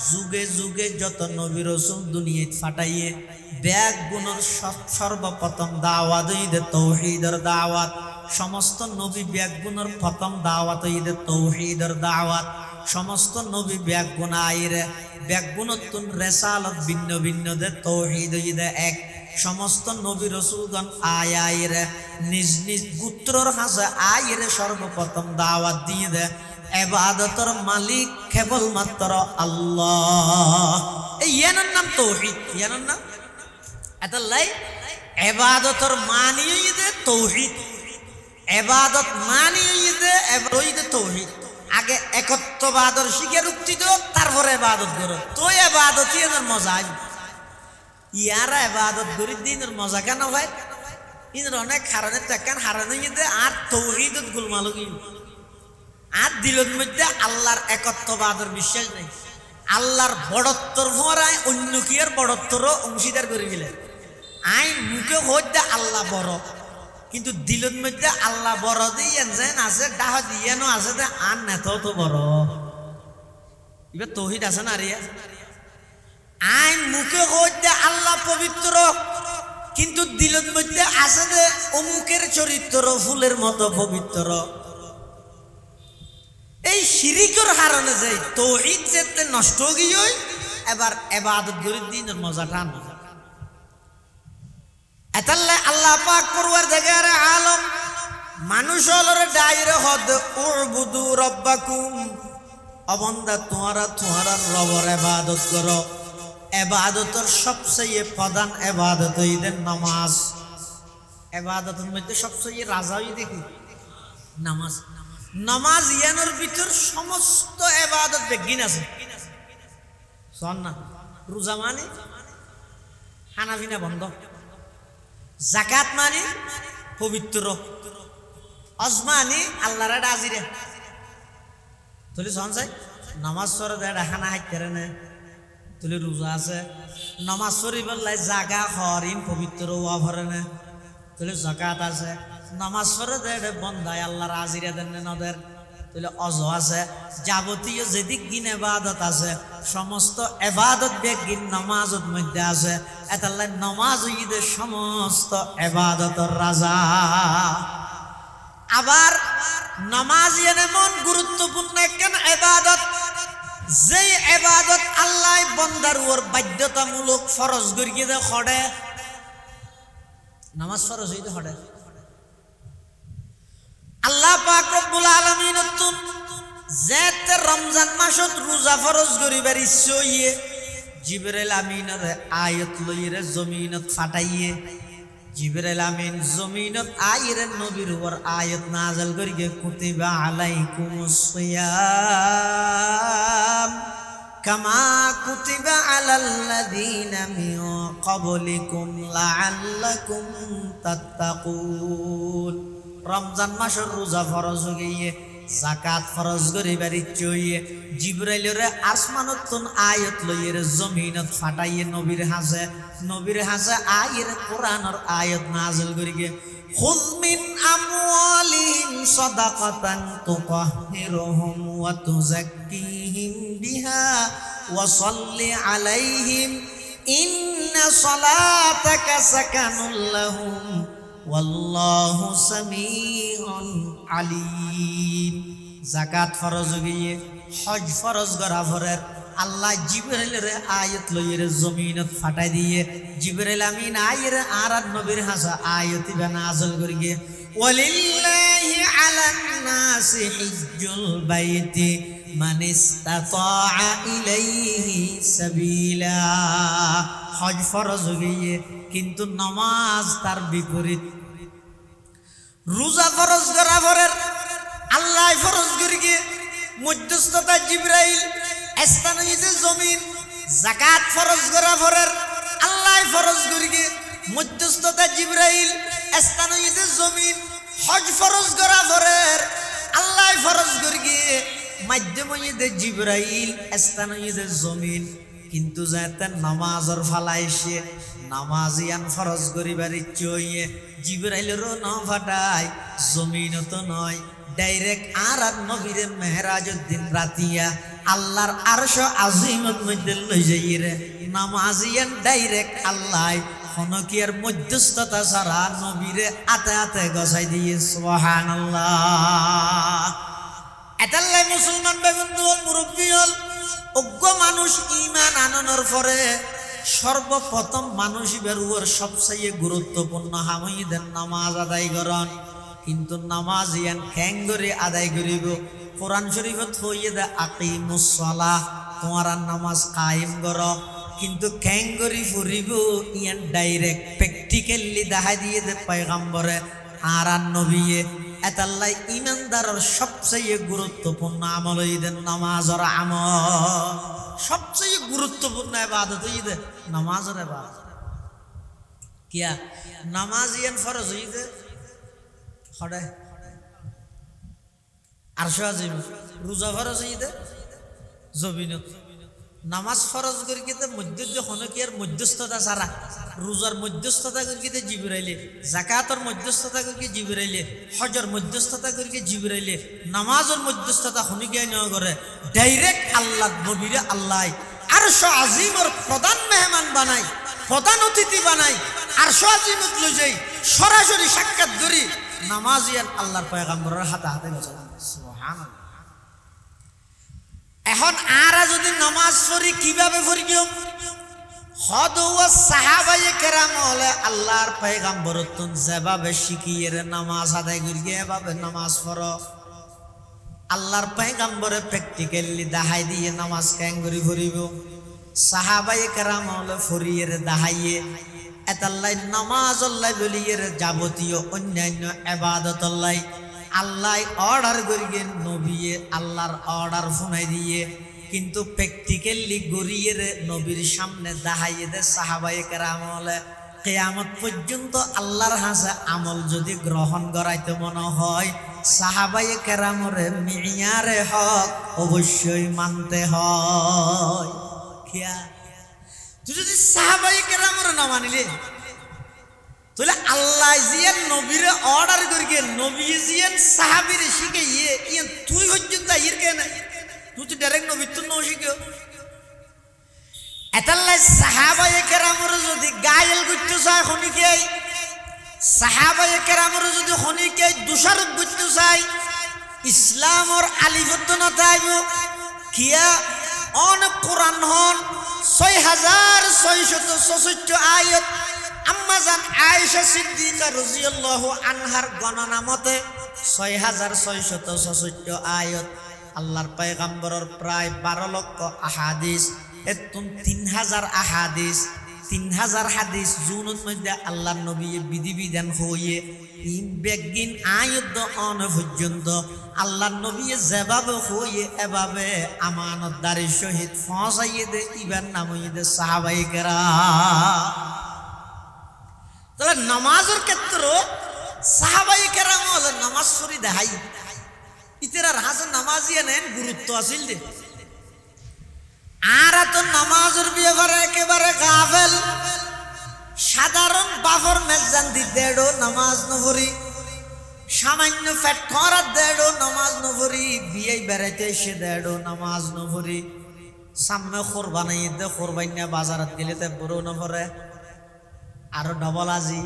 যুগে যুগে যত নবী রাসূল দুনিয়াত ফাটাইয়ে ব্যাগ গুণর সর্বপ্রথম দাওয়াত ঈদে তৌহিদের দাওয়াত। সমস্ত নবী ব্যাগ গুণর প্রথম দাওয়াত ঈদে তৌহিদের দাওয়াত। সমস্ত নবী ব্যাগ গুণ আইরে ব্যাগ গুণতুন রেসালত ভিন্ন ভিন্ন দে তৌহিদ ঈদে এক। সমস্ত নবী রাসূলগণ আইরে নিজ নিজ গোত্রর হাসে আইরে সর্বপ্রথম দাওয়াত দিয়ে দে এবাদতের মালিক কেবলমাত্র আল্লাহ। এই ইয়ানোর নাম তৌহিদ, ইয়ানোর নাম এতলাই এবাদতের মানিয়ে দে তৌহিদ, এবাদত মানিয়ে দে এবাদত তৌহিদ। আগে একত্ববাদর শিখের উক্তি দো, তারপরে এবাদত করো, তো এবাদত ইয়ানোর মজা আসবে। ইয়ারা এবাদত করি দিনের মজা কেন ভাই? ইনের অনেক হারানে টাকান হারানে দে আর তৌহিদত গুলমালুগি আর দিলের মধ্যে আল্লাহর একত্ববাদের বিশ্বাস নেই। আল্লাহর বড়ত্বর ভরায় অন্য কি আর বড়ত্বরও অংশীদার করে গেলে। আই মুখে হইতে আল্লাহ বড়, কিন্তু দিলের মধ্যে আল্লাহ বড় দিয়ে যেন আছে, ডাহ দিয়েনো আছে যে আর নেতাও তো বড়। এবার তৌহিদ আছে না রিয়া? আই মুখে হইতে আল্লাহ পবিত্র, কিন্তু দিলের মধ্যে আছে যে অমুকের চরিত্র ফুলের মতো পবিত্র। এই শিরিকের হারণে যে তৌহিদ যেতে নষ্ট গিয়ে এবার এবাদত করে দিনের মজা টান। এতাল্লে আল্লাহ পাক পরওয়ারদিগার আলম মানুষ হলরে ডাইরে হদ উবুদু রব্বাকুম, অবন্দা তোমারা তোমারা রবের ইবাদত করো। ইবাদতের সবচেয়ে প্রধান ইবাদত ঈদের নামাজ। ইবাদতের মধ্যে সবচেয়ে রাজাই দেখি নামাজ। নামাজ ইয়ানোর ভিতর সমস্ত ইবাদত বেগিন আছে। শোন না, রোজা মানে খানাপিনা বন্ধ, জাকাত মানে পবিত্র, হজ মানে আল্লাহর রাজিরে। তুলি শোন চাই নামাজ সরে দেয় খানা হাইতে নে, তুলি রোজা আছে নামাজ সরি বললাই জাগা হরিণ পবিত্র হওয়া ভরে নে, তুলি জাকাত আছে নামাজ সরে দেয় বন্ধায় আল্লাহর রাজিরে দেন নদের, তুলি অজ আছে। যাবতীয় যেদিক গিন এবাদত আছে সমস্ত এবাদত বেগিন নামাজের মধ্যে আছে। এতাল্লাই নামাজ ঈদের সমস্ত এবাদতের রাজা। আবার নামাজ এমন গুরুত্বপূর্ণ একখান এবাদত, যেই এবাদত আল্লাহ বন্দার উপর বাধ্যতামূলক ফরজ করিয়ে দে খড়ে। নামাজ ফরজ হইতে খড়ে। আল্লাহ পাক রব্বুল আলামিন যেতে রমজান মাসত রোজা ফরজ করিবার ইচ্ছে হইয়ে জিবরাইল আমিনের আয়াত লইরে জমিনত ফাটাইয়ে জিবরাইল আমিন জমিনত আইরে নবীর উপর আয়াত নাযিল করিয়ে কুতিবা আলাইকুমুস সিয়াম কামা কুতিবা আলাল্লাযীনা মিন ক্বাবলিকুম লাআল্লাকুম তাত্তাকুন। রমজান মাসের রোজা ফরজ হইয়ে যাকাত ফরজ করিবার ইচ্ছে হইয়ে জিবরাইলের আসমানতুন আয়াত লইয়ে জমিনত ফাটাইয়ে নবীর হাসে আয়ের কোরআনের আয়াত নাযিল করিয়ে খুয মিন আমওয়ালিহিম সাদাকাতান তুতাহহিরুহুম ওয়া তুযাক্কিহিম বিহা ওয়া সাল্লি আলাইহিম ইন্না সালাতাকা সাকানুল লাহুম ওয়াল্লাহু সামিউন আলিম। যাকাত ফরজ হইয়ে হজ ফরজ করা পরে আল্লাহ জিবরাইলের আয়াত লইয়ে জমিনত ফাটাই দিয়ে জিবরাইল আমিন আয়ের আর নবীর হাসা আয়াত নাযিল করিয়ে ওয়ালিল্লাহি আলান নাসি হিজ্জুল বাইতি মান ইসতাতাআ ইলাইহি সাবিলা। হজ ফরজ হইয়ে কিন্তু নামাজ তার বিপরীত। রোজা ফরজ করা পরে আল্লাহ ফরজ করিয়ে মধ্যস্থতা জিবরাইল স্থান হইছে জমিন। যাকাত ফরজ করা পরে আল্লাহ ফরজ করিয়ে মধ্যস্থতা জিবরাইল স্থান হইছে জমিন। হজ ফরজ করা পরে আল্লাহ ফরজ করিয়ে মাধ্যম হইছে জিবরাইল স্থান হইছে জমিন। কিন্তু যাতে নামাজের ফালাইছে নামাজিয়ান ফরজ করিবার ইচ্ছে হইয়ে জিবরাইলেরও না ফাটায় জমিনত নয় ডাইরেক্ট আর নবীরে মেহরাজের দিন রাতিয়া আল্লাহর আরশ আজিমত মধ্যে লই যাইরে নামাজিয়ান ডাইরেক্ট আল্লাহ হনকিয়ার মধ্যস্থতা ছাড়া নবীরে আতে আতে গছাই দিয়ে সুবহানাল্লাহ। এটাল্লাই মুসলমান বেগুন হল মুরব্বী হল অজ্ঞ মানুষ ইমান আননের পরে সর্বপ্রথম মানুষ বেরুয়ার সবচেয়ে গুরুত্বপূর্ণ হামিদের নামাজ আদায় করন। কিন্তু নামাজ ইয়ান খ্যাঙ্গরে আদায় করিব। কোরআন শরীফত হইয়ে দে আকিমুস সালাহ তোমার নামাজ কায়েম কর। কিন্তু খ্যাঙ্গরি ফুরিব ইয়ান ডাইরেক্ট প্র্যাকটিক্যালি দেখাই দিয়ে দে পয়গম্বরে আর নবীয়ে। এতাল্লাই ইমানদারের সবচেয়ে গুরুত্বপূর্ণ আমল ঈদের নামাজের আমল। সবচেয়ে গুরুত্বপূর্ণ ইবাদত ঈদের নামাজের ইবাদত। কিয়া নামাজ ইয়ান ফরজ হইতে হড়ায় আরশ আজিম রোজা ফরজ হইতে জমিনত। নামাজ ফরজ করিতে মধ্য হনকিয়ার মধ্যস্থতা ছাড়া রোজার মধ্যস্থতা করিতে জিবরাইলে, যাকাতের মধ্যস্থতা করিকে জিবরাইলে, হজর মধ্যস্থতা করিকে জিবরাইলে, নামাজের মধ্যস্থতা হনকিয়ায় নেওয়া করে ডাইরেক্ট আল্লাহ নবীরে আল্লাহ আরশ আজিমের প্রধান মেহমান বানাই, প্রধান অতিথি বানাই, আরশ আজিমত লই যাই সরাসরি সাক্ষাৎ করি নামাজিয়ান আল্লাহর পয়গম্বরের হাতে হাতে বসাই। সুবহানাল্লাহ। এখন আরা যদি নামাজ পড়ি কিভাবে পড়ি কেউ হদওয়া সাহাবায়ে কেরাম হলে আল্লাহর পয়গম্বর তুন যেভাবে শিখিয়ে নামাজ আদায় করিয়ে এভাবে নামাজ পড়ো। আল্লাহর পয়গম্বরে প্র্যাকটিক্যালি দেখাই দিয়ে নামাজ কেন করি পড়িব। সাহাবায়ে কেরাম হলে ফরিয়ে দেখাইয়ে এতাল্লাই নামাজ আল্লাহ বলিয়ে যাবতীয় অন্যান্য ইবাদত আল্লাহ আল্লাহ অর্ডার করিয়ে নবীয়ে আল্লাহর অর্ডার শুনাই দিয়ে কিন্তু প্র্যাকটিক্যালি গড়িয়ে নবীর সামনে দেখাইয়ে দে সাহাবায়ে কেরাম হলে কিয়ামত পর্যন্ত আল্লাহর হাসে আমল যদি গ্রহণ করাইতে মনে হয় সাহাবায়ে কেরামরে মিয়ারে হক অবশ্যই মানতে হয়। কিয়া তুই যদি সাহাবায়ে কেরামরে না মানিলে তাহলে আল্লাহ জিয়ান নবীরে অর্ডার করিয়ে নবী জিয়ান সাহাবীরে শিখাইয়ে ইয়ান তুই পর্যন্ত আইর কেন তুই তো ডাইরেক্ট নবী তো নও শিখো। এতাল্লাই সাহাবায়ে কেরামরে যদি গায়েল করতে চায় খনিকে সাহাবায়ে কেরামরে যদি খনিকে দোষারোপ করতে চায় ইসলামর আলিফত না তাইব কিয়া অন কোরআন হন 6666 আয়াত আম্মাজান আয়েশা সিদ্দিকা রাদিয়াল্লাহু আনহার গণনা মতে 6666 আয়াত আল্লাহর পয়গম্বরের প্রায় 12 লক্ষ আহাদিস এতুন 3000 আহাদিস 3000 হাদিস জুনুত মধ্যে আল্লাহর নবী বিধিবিধান হয়ে ইন বেগিন আয়ুদ্ধ অন পর্যন্ত আল্লাহর নবী যেভাবে হয়ে এভাবে আমানতদারি সহিত পৌঁছাইয়ে দে ইবার নাম হইয়ে সাহাবাই কেরাম। তাহলে নামাজের ক্ষেত্রে সাহাবাই কেরাম হলে নামাজ সরি দেখাই ইতেরার হাজার নামাজিয়া নেন গুরুত্ব আছিল যে আর তো নামাজের ব্যাপারে একেবারে গাফেল। সাধারণ বাফর মেজান দি দেড়ো নামাজ নভরি, সামান্য ফ্যাট খরার দেড়ো নামাজ নভরি, বিয়ে বেড়াইতে এসে দেড়ো নামাজ নভরি, সামনে কোরবানি দে কোরবাইনা বাজারত গেলে তে বড় নভরে আরো ডবল আজি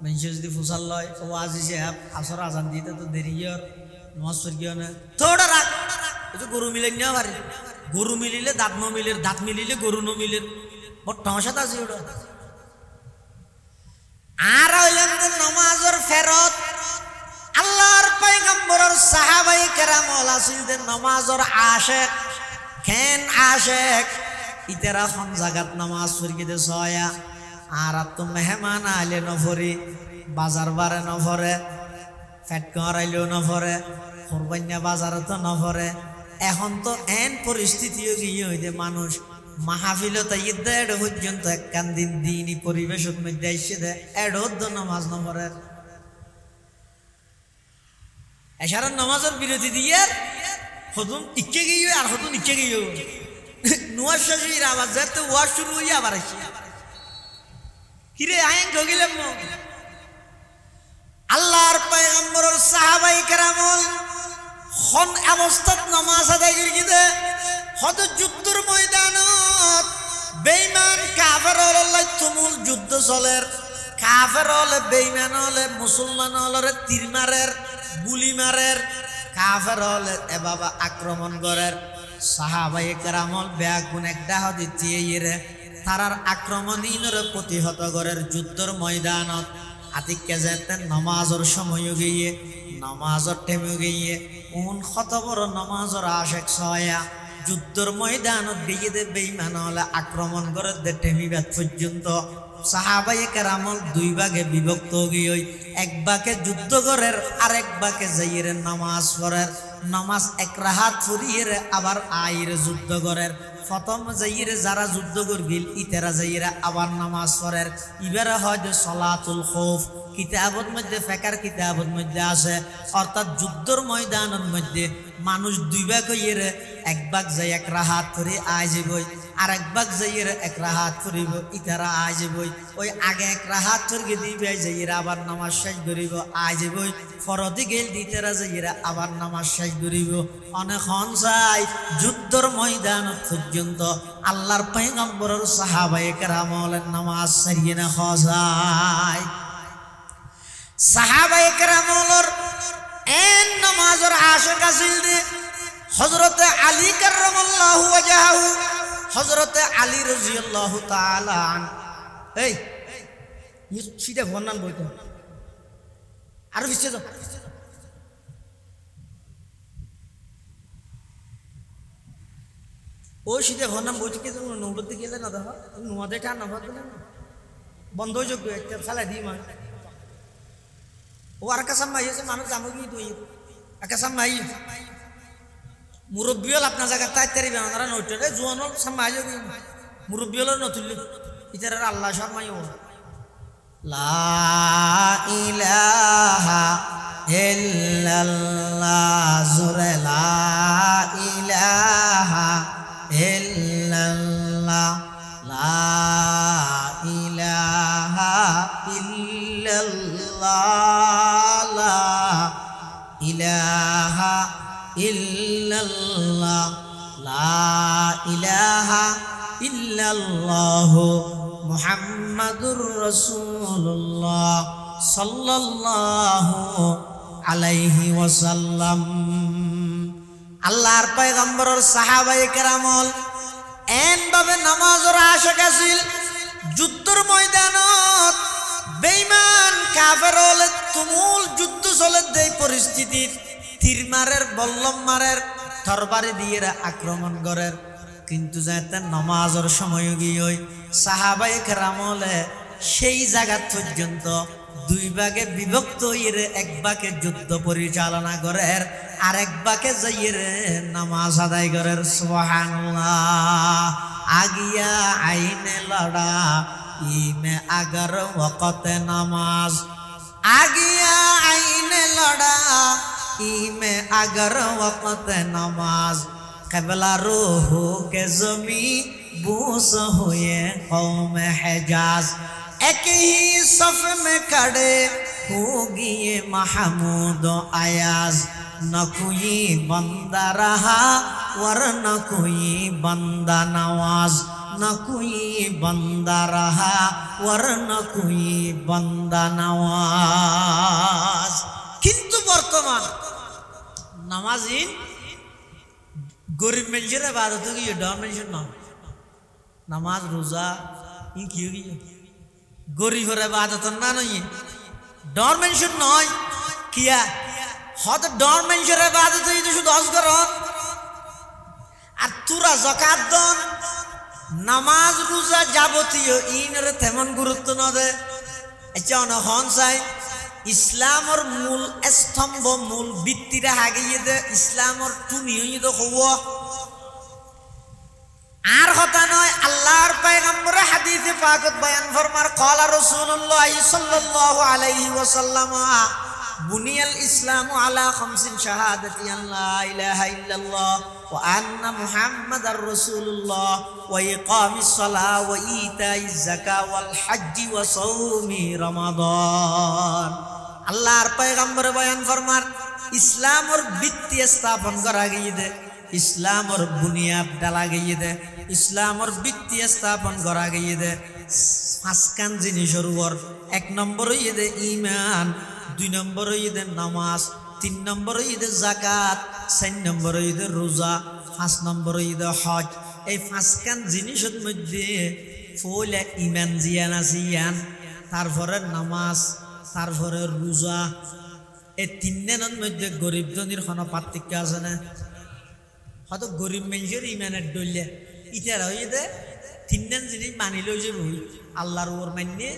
মানুষ যদি ফুসাল লয় ও আজি সে আসর আজান দিতে তো দেরিয়র নামাজ পড়িও না থোড়া রাখ এটা গরু মিলে নিয়ে পারে গরু মিলিলে দাঁত ন মিলের দাঁত মিলিলে গরু ন মিলের বড় টমসাত আছে ওটা। আর হইলেন নামাজের ফেরত আল্লাহর পয়গম্বরের সাহাবাই কেরাম আছিল যে নামাজের আশেক কেন আশেক ইতেরা খন জাগাত নামাজ পড়িয়ে দে সয়া আর তো মেহমান আইলে নভরি বাজার বারে নভরে ফ্যাট করাইলেও নভরে কোরবানিয়া বাজারে তো নভরে। এখন তো এন পরিস্থিতিও গিয়ে হইতে মানুষ মাহফিলতা ঈদ এড়ো পর্যন্ত একখান দিন দিনই পরিবেশের মধ্যে এসে দেয় এড়ো নামাজ নভরে এসার নামাজের বিরতি দিয়ে হতুন ইচ্ছে গিয়ে আর হতুন ইচ্ছে গিয়ে নোয়ার শাশুড়ির আবার যেতে ওয়া শুরু হইয়া আবার আসি কিরে আইন ঢগিলাম আল্লাহর পয়গম্বরের সাহাবাই কেরামল হন অবস্থাত নামাজ আদায় করি দে হত যুদ্ধের ময়দানত বেঈমান কাফের হলে তুমুল যুদ্ধ চলের কাফের হলে বেঈমান হলে মুসলমান হলে তীর মারের গুলি মারের কাফের হলে এভাবে আক্রমণ করের সাহাবাই কেরামল ব্যাগুন একটা হদিতে ইরে তারার আক্রমণীনরে প্রতিহত করের যুদ্ধের ময়দানত আতিকে যেতে নামাজের সময় গিয়ে নামাজের টেমে গিয়ে কোন কত বড় নামাজের আশেক ছয়া যুদ্ধের ময়দানত গিয়ে দে বেঈমান হলে আক্রমণ করে দে টেমিবাদ পর্যন্ত সাহাবাই কেরামল দুই ভাগে বিভক্ত গিয়ে এক ভাগে যুদ্ধ করের আরেক ভাগে যাইয়ের নামাজ পড়ের নামাজ এক রাহাত ফুরিয়ে আবার আইরে যুদ্ধ করের প্রথম যাইরে যারা যুদ্ধ করগিল ইতেরা যাইরা আবার নামাজ পড়ের ইবারে হয় যে সলাতুল খৌফ কিতাবত মধ্যে ফেকার কিতাবত মধ্যে আছে অর্থাৎ যুদ্ধের ময়দানের মধ্যে মানুষ দুই ভাগ হইয়ে এক ভাগ যাই এক রাহাত করে আয় যাবই আর এক ভাগ যাইয়ে এক রাহাত করিব ইতারা আয় যাবই ওই আগে এক রাহাত করিয়ে দিবে যাইরা আবার নামাজ শেষ করিব আয় যাবই ফরদি গেল দিতেরা যাইরা আবার নামাজ শেষ করিব অনেক হন চাই যুদ্ধের ময়দান পর্যন্ত আল্লাহর পয়গম্বরের সাহাবায়ে কেরামলের নামাজ সারিয়ে না খজায় সাহাবায়ে কেরামলের এন নামাজের আশেক আছিল দে হযরত আলী কাররামাল্লাহু ওয়াজহাহু হযরত আলী রাদিয়াল্লাহু তাআলা আন এই সিধা ভন্নান বইতো আর বিচ্ছে যাও ও সিধা ভন্নান বইতে কি তুমি নৌবতে গেলে না দেখো নোয়াদে টা না ভাবলে না বন্ধ যোগ্য একটা ফেলা দি মান ও আর কাসাম মাই আছে মানুষ জামগি তুই কাসাম মাই মুরব্বিয়ল আপনার জায়গা তাই তারি বানারা নইতে রে জোয়ানল সামাই যাবি মুরব্বিয়ল নতুল্লি ইতার আল্লাহ শর্মাই ও লা ইলাহা ইল্লাল্লাহ জুরে লা ইলাহা ইল্লাল্লাহ লা ইলাহা ইল্লাল্লাহ লা ইলাহা ইল্লাল্লাহ লা ইলাহা ইল্লাল্লাহ মুহাম্মাদুর রাসূলুল্লাহ সাল্লাল্লাহু আলাইহি ওয়াসাল্লাম। আল্লাহর পয়গম্বরের সাহাবায়ে কেরামল এন ভাবে নামাজের আশেক আছিল যুদ্ধের ময়দানত বেঈমান কাফের হলে তুমুল যুদ্ধ চলে দেই পরিস্থিতির তীর মারের বল্লম মারের তরবারি দিয়ে আক্রমণ করেন কিন্তু যাতে নামাজের সময় গিয়ে সাহাবায়ে কেরামলে সেই জায়গা পর্যন্ত দুই ভাগে বিভক্ত হইরে এক ভাগে যুদ্ধ পরিচালনা করেন আর এক ভাগে যাইরে নামাজ আদায় করেন সুবহানাল্লাহ আগিয়া আইনে লড়া ইমে আগার ওয়াক্তে নামাজ আগিয়া আইনে লড়া ইমে আগার ওয়াক্তে নামাজ कबला रूह के जमी बूस हुए कौम हिजाज एक ही सफ में खड़े होगी ये महमूद अयाज न कोई बंदा रहा वर न कोई बंदा नवाज न कोई बंदा रहा वर न कोई बंदा नवाज किंतु बर्तमान नमाजिन गरीब मंजिल इबादत की डॉन मंजिल ना नमाज रोजा इन क्यों की गरीब और इबादत ना नहीं डॉन मंजिल नहीं किया हद डॉन मंजिल इबादत ही तो शुद्ध आज करो আর তুরা যাকাত দন নামাজ রোজা যাবতীয় ইনরে তেমন গুরুত্ব না দে আচ্ছা না হন চাই ইসলামর মূল স্তম্ভ মূল ভিত্তিরে হাগিয়ে দে ইসলামর তুমি তো হব আর কথা নয় আল্লাহর পয়গম্বর হাদিসে পাকত বয়ান ফরমার ক্বালা রাসূলুল্লাহ সাল্লাল্লাহু আলাইহি ওয়াসাল্লাম বুনিয়াল ইসলামু আলা খামসিন শাহাদাতি আল্লা ইলাহা ইল্লাল্লাহ ওয়া আন্না মুহাম্মাদার রাসূলুল্লাহ ওয়া ইকামিস সালাহ ওয়া ইতাইজ যাকাত ওয়াল হজ্জ ওয়া সাওমি রমাদান আল্লাহর পয়গম্বর বয়ান ফরমার ইসলামর ভিত্তি স্থাপন করা গিয়ে দে ইসলামর বুনিয়াদ ডালা গিয়ে দে ইসলামর ভিত্তি স্থাপন করা গিয়ে দে পাঁচখান জিনিসের উপর এক নম্বর হইয়ে দে ঈমান দুই নম্বর হইয়ে দে নামাজ তিন নম্বর হইয়ে দে যাকাত চার নম্বর হইয়ে দে রোজা পাঁচ নম্বর হইয়ে দে হজ এই পাঁচখান জিনিসের মধ্যে পয়লা ঈমান জিয়ান আছে ইয়ান তারপরে নামাজ তারপরে রোজা এই তিনজনের মধ্যে গরিব ধনীর কোনো পার্থক্য আছে না হয়তো গরিব মানুষের ইমানের ডলে ইটার হয়ে দে তিনজন জিনিস মানিলেও যে বই আল্লাহর ওর মান্যে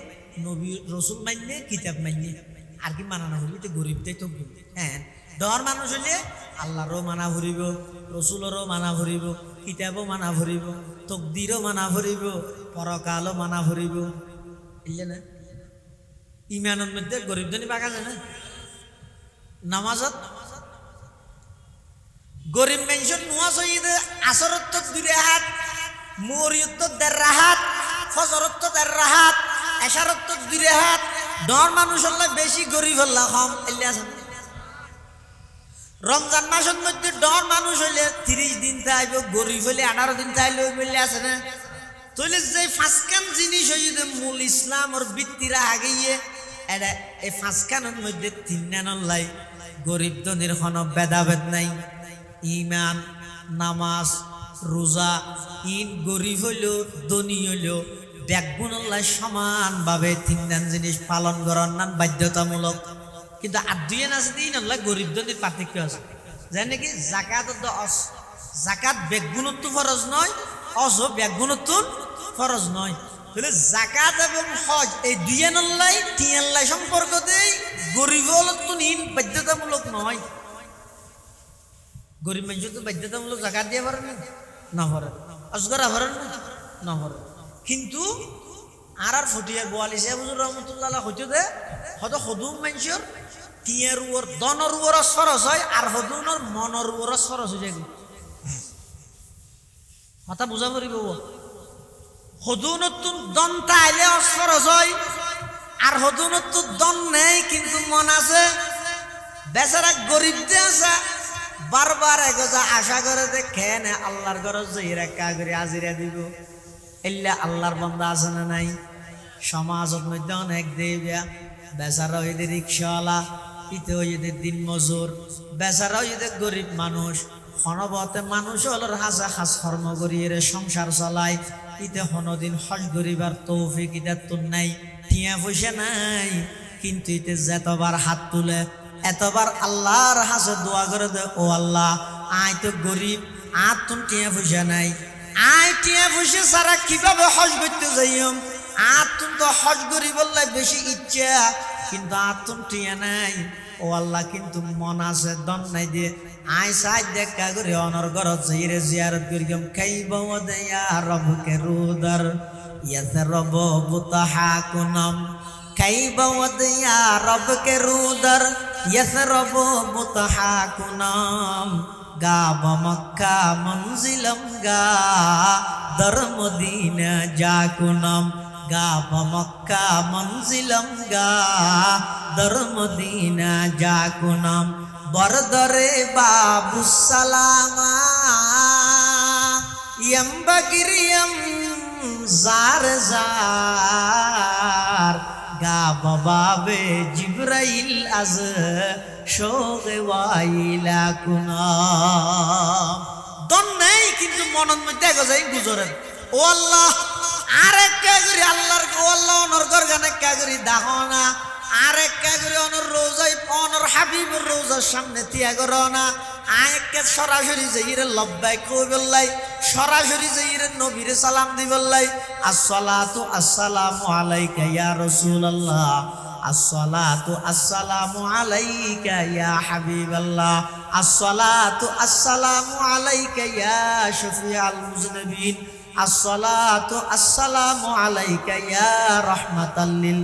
নবী রসুল মান্যে কিতাব মান্যে আর কি মানানো হইলে তো গরিবটাই তো হ্যাঁ ডর মানুষ হইলে আল্লাহরও মানা ভরিব রসুলেরও মানা ভরিব কিতাবও মানা ভরিব তকদিরও মানা ভরিব পরকালও মানা ভরিব বুঝলে না ইমানের মধ্যে গরিব ধনী বাগা যায় না নামাজত গরিব মানুষের নোয়াজ হইতে আসরত দুই হাত মরিয়ত দেড় হাত ফজরত দেড় হাত এশারত দুই হাত ডর মানুষ হলে বেশি গরিব হল্লা কম রমজান মাসের মধ্যে ডর মানুষ হইলে 30 দিন থাইব গরিব হইলে 18 দিন থাইলে বললে আছে না তাহলে যে পাঁচখান জিনিস হইতে মূল ইসলামর ভিত্তিরা আগিয়ে এটা এই পাঁচখানের মধ্যে তিনজন লাই গরিব ধনীর কোনো ভেদাভেদ নাই ঈমান নামাজ রোজা ইন গরিব হইলেও ধনী হইলেও ব্যাগুণল্লাই সমানভাবে তিনজন জিনিস পালন করার নাম বাধ্যতামূলক কিন্তু আর দুইজন আছে তিনল্লাই গরিব ধনীর পার্থক্য আছে যেন নাকি জাকাত জাকাত ব্যাগুণত্ব ফরজ নয় অজ ব্যাগুণত্ব ফরজ নয় তাহলে জাকাত এবং হজ এই দুইজনল্লাই তিনল্লাই সম্পর্ক দেই গরিব হলত নিন বাধ্যতামূলক নয় গরিব মানুষ তো বাধ্যতামূলক জাকাত দিয়ে পারেন না পারেন অজগরা পারেন না পারেন কিন্তু আর ফটিয়ার 42 হুজুর রহমতুল্লাহ হইতে দে হয়তো সদুম মানুষের টিয়ার উপর দনের উপর সরস হয় আর সদুনের মনের উপর সরস হয়ে যায় মাথা বুঝা করিব সদুনতুন দনটা আইলে সরস হয় আর সদুনতুন দন নেই কিন্তু মন আছে বেচারা গরিব যে আছে বারবার এগোজা আশা করে যে খেয়ে নে আল্লাহর ঘর জহিরা কা করে আজিরা দিব এল্লা আল্লাহর বান্দা আছে না নাই সমাজের মধ্যে অনেক দেবিয়া বেচারা হইতে রিক্সাওয়ালা ইতে হইতে দিন মজুর বেচারা হইতে গরিব মানুষ হনবতে মানুষ হলোর হাসা হাস কর্ম করিয়ে সংসার চলায় ইতে হনদিন হজ গরিবার তৌফিক ইতে তোর নাই টিয়া পয়সা নাই কিন্তু ইতে যেতবার হাত তুলে এতবার আল্লাহর হাসে দোয়া করে দে ও আল্লাহ আয় তো গরিব, আর তুমি টিয়া পয়সা নাই, আয় টিয়া পয়সা সারা কিভাবে হজ করতে যাইম, আর তুমি তো হজ করি বললে বেশি ইচ্ছা, কিন্তু আর তুমি টিয়া নাই। ও আল্লাহ, কিন্তু মন আছে, দন নাই দিয়ে আয় সাজ দেখা করে অনর ঘরত যাইরে জিয়ারত করিম। খাইব দেয়া রবকে রুদার ইয়াতে রব বুতাহা কুনম, খাইব দেয়া রবকে রুদার ইয়াতে রব বুতাহা কুনম। গাব মক্কা মঞ্জিলম গা দর মদিনা যা কুনম, গাব মক্কা মঞ্জিলম গা দর মদিনা যা কুনম। বরদরে বাবু সালামা ইয়ম বগরিয়ম জার জার, গাব বাবে জিব্রাইল আজ শোগে ওয়াইলা কুনম। দন নেই, কিন্তু মনের মধ্যে গজাই গুজরেন। ও আল্লাহ, আরেক কাগরি আল্লাহর ও আল্লাহ অনর গরগানে কাগরি দাহনা, আরেক কাগরি অনর রোজাই অনর হাবিবের রোজার সামনে তিয়াগ রনা, আয়েককে সরাসরি যাইরে লব্বাই কইবল্লাই, সরাসরি যাইরে নবীরে সালাম দিবল্লাই। আসসালাতু আসসালামু আলাইকা ইয়া রাসূলুল্লাহ, আসসালাতু আসসালামু আলাইকা ইয়া হাবিবাল্লাহ, আসসালাতু আসসালামু আলাইকা ইয়া শফিআল মুজনিবিন, আসসালাতু আসসালামু আলাইকা ইয়া রাহমাতাল লিল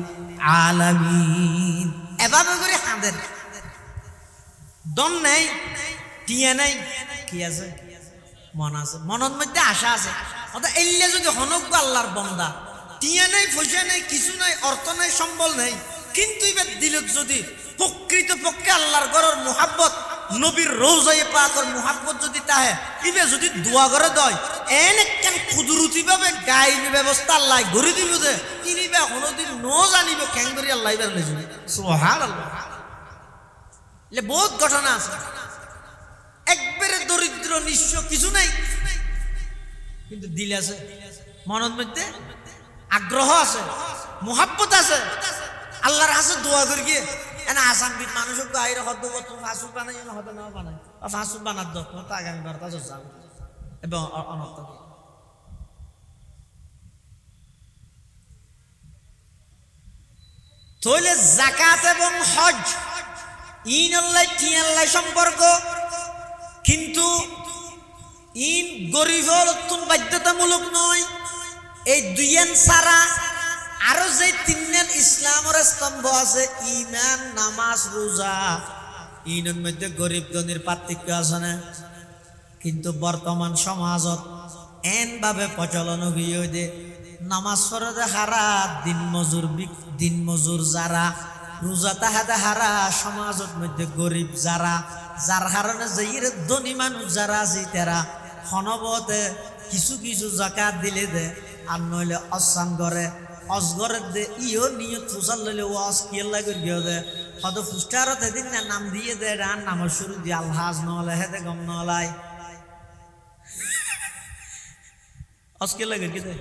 আলামিন। এভাবে করে হাঁদেন। দন নেই, টিয়া নাই, কি আছে? মন আছে, মনের মধ্যে আশা আছে। অর্থাৎ এলে যদি হনক আল্লাহর বন্দা, টিয়া নাই, পয়সা নাই, কিছু নাই, অর্থ নাই, সম্বল নাই, কিন্তু এবার দিলত যদি প্রকৃত পক্ষে আল্লাহর ঘরের মুহাব্বত, নবীর রওজায়ে পাকের মুহাব্বত যদি তাহে, ইবে যদি দোয়া করে দয়, এনে কেন কুদরতি ভাবে গাইবি ব্যবস্থা আল্লাহ গড়ে দিব যে ইনিবা কোনদিন নো জানিব কেন করি আল্লাহ এবার লই যাবে। সুবহানাল্লাহ। এ বহুত ঘটনা আছে। একবারে দরিদ্র নিঃস্ব, কিছু নাই, কিন্তু দিল আছে, মনের মধ্যে আগ্রহ আছে, মুহাব্বত আছে, আল্লাহর কাছে দোয়া করি গিয়ে এনা আসামবিদ মানুষক গাইরে হদ্দ তুমি ফাঁসুক বানাই হতে না বানাই ফাঁসুক বানার দো তোমার তো আগামীবার তা যাও এবং অনর্থ। তাহলে যাকাত এবং হজ ইন আল্লাহ টিন আল্লাহ সম্পর্ক, কিন্তু ইন গরিব হলতুন বাধ্যতামূলক নয়। এই দুইয়েন ছাড়া আরো যে তিনজন ইসলামের স্তম্ভ আছে, ইমান, নামাজ, রোজা, ইনের মধ্যে গরিব ধনীর পার্থক্য আছে না? কিন্তু বর্তমান সমাজত এন ভাবে প্রচলন হয়ে দে নামাজ পড়ে হারা দিন মজুর যারা, রোজা তাহাতে হারা, সমাজত মধ্যে গরিব যারা, যার কারণে যে ধনী মানুষ যারা আছে তারা হনবতে কিছু কিছু জাকাত দিলে দে, আর নইলে অসান করে অজগরের দে ইও নিয়ত ফুসাল লইলে ও অস্কিয়াল্লা করে গিয়ে দে হয়তো ফুস্টারত এদিন না নাম দিয়ে দে রান নামের শুরু দিয়ে আলহাজ নহলে হেতে গম নহলাই অস্কিয়াল্লা করে গিয়ে দে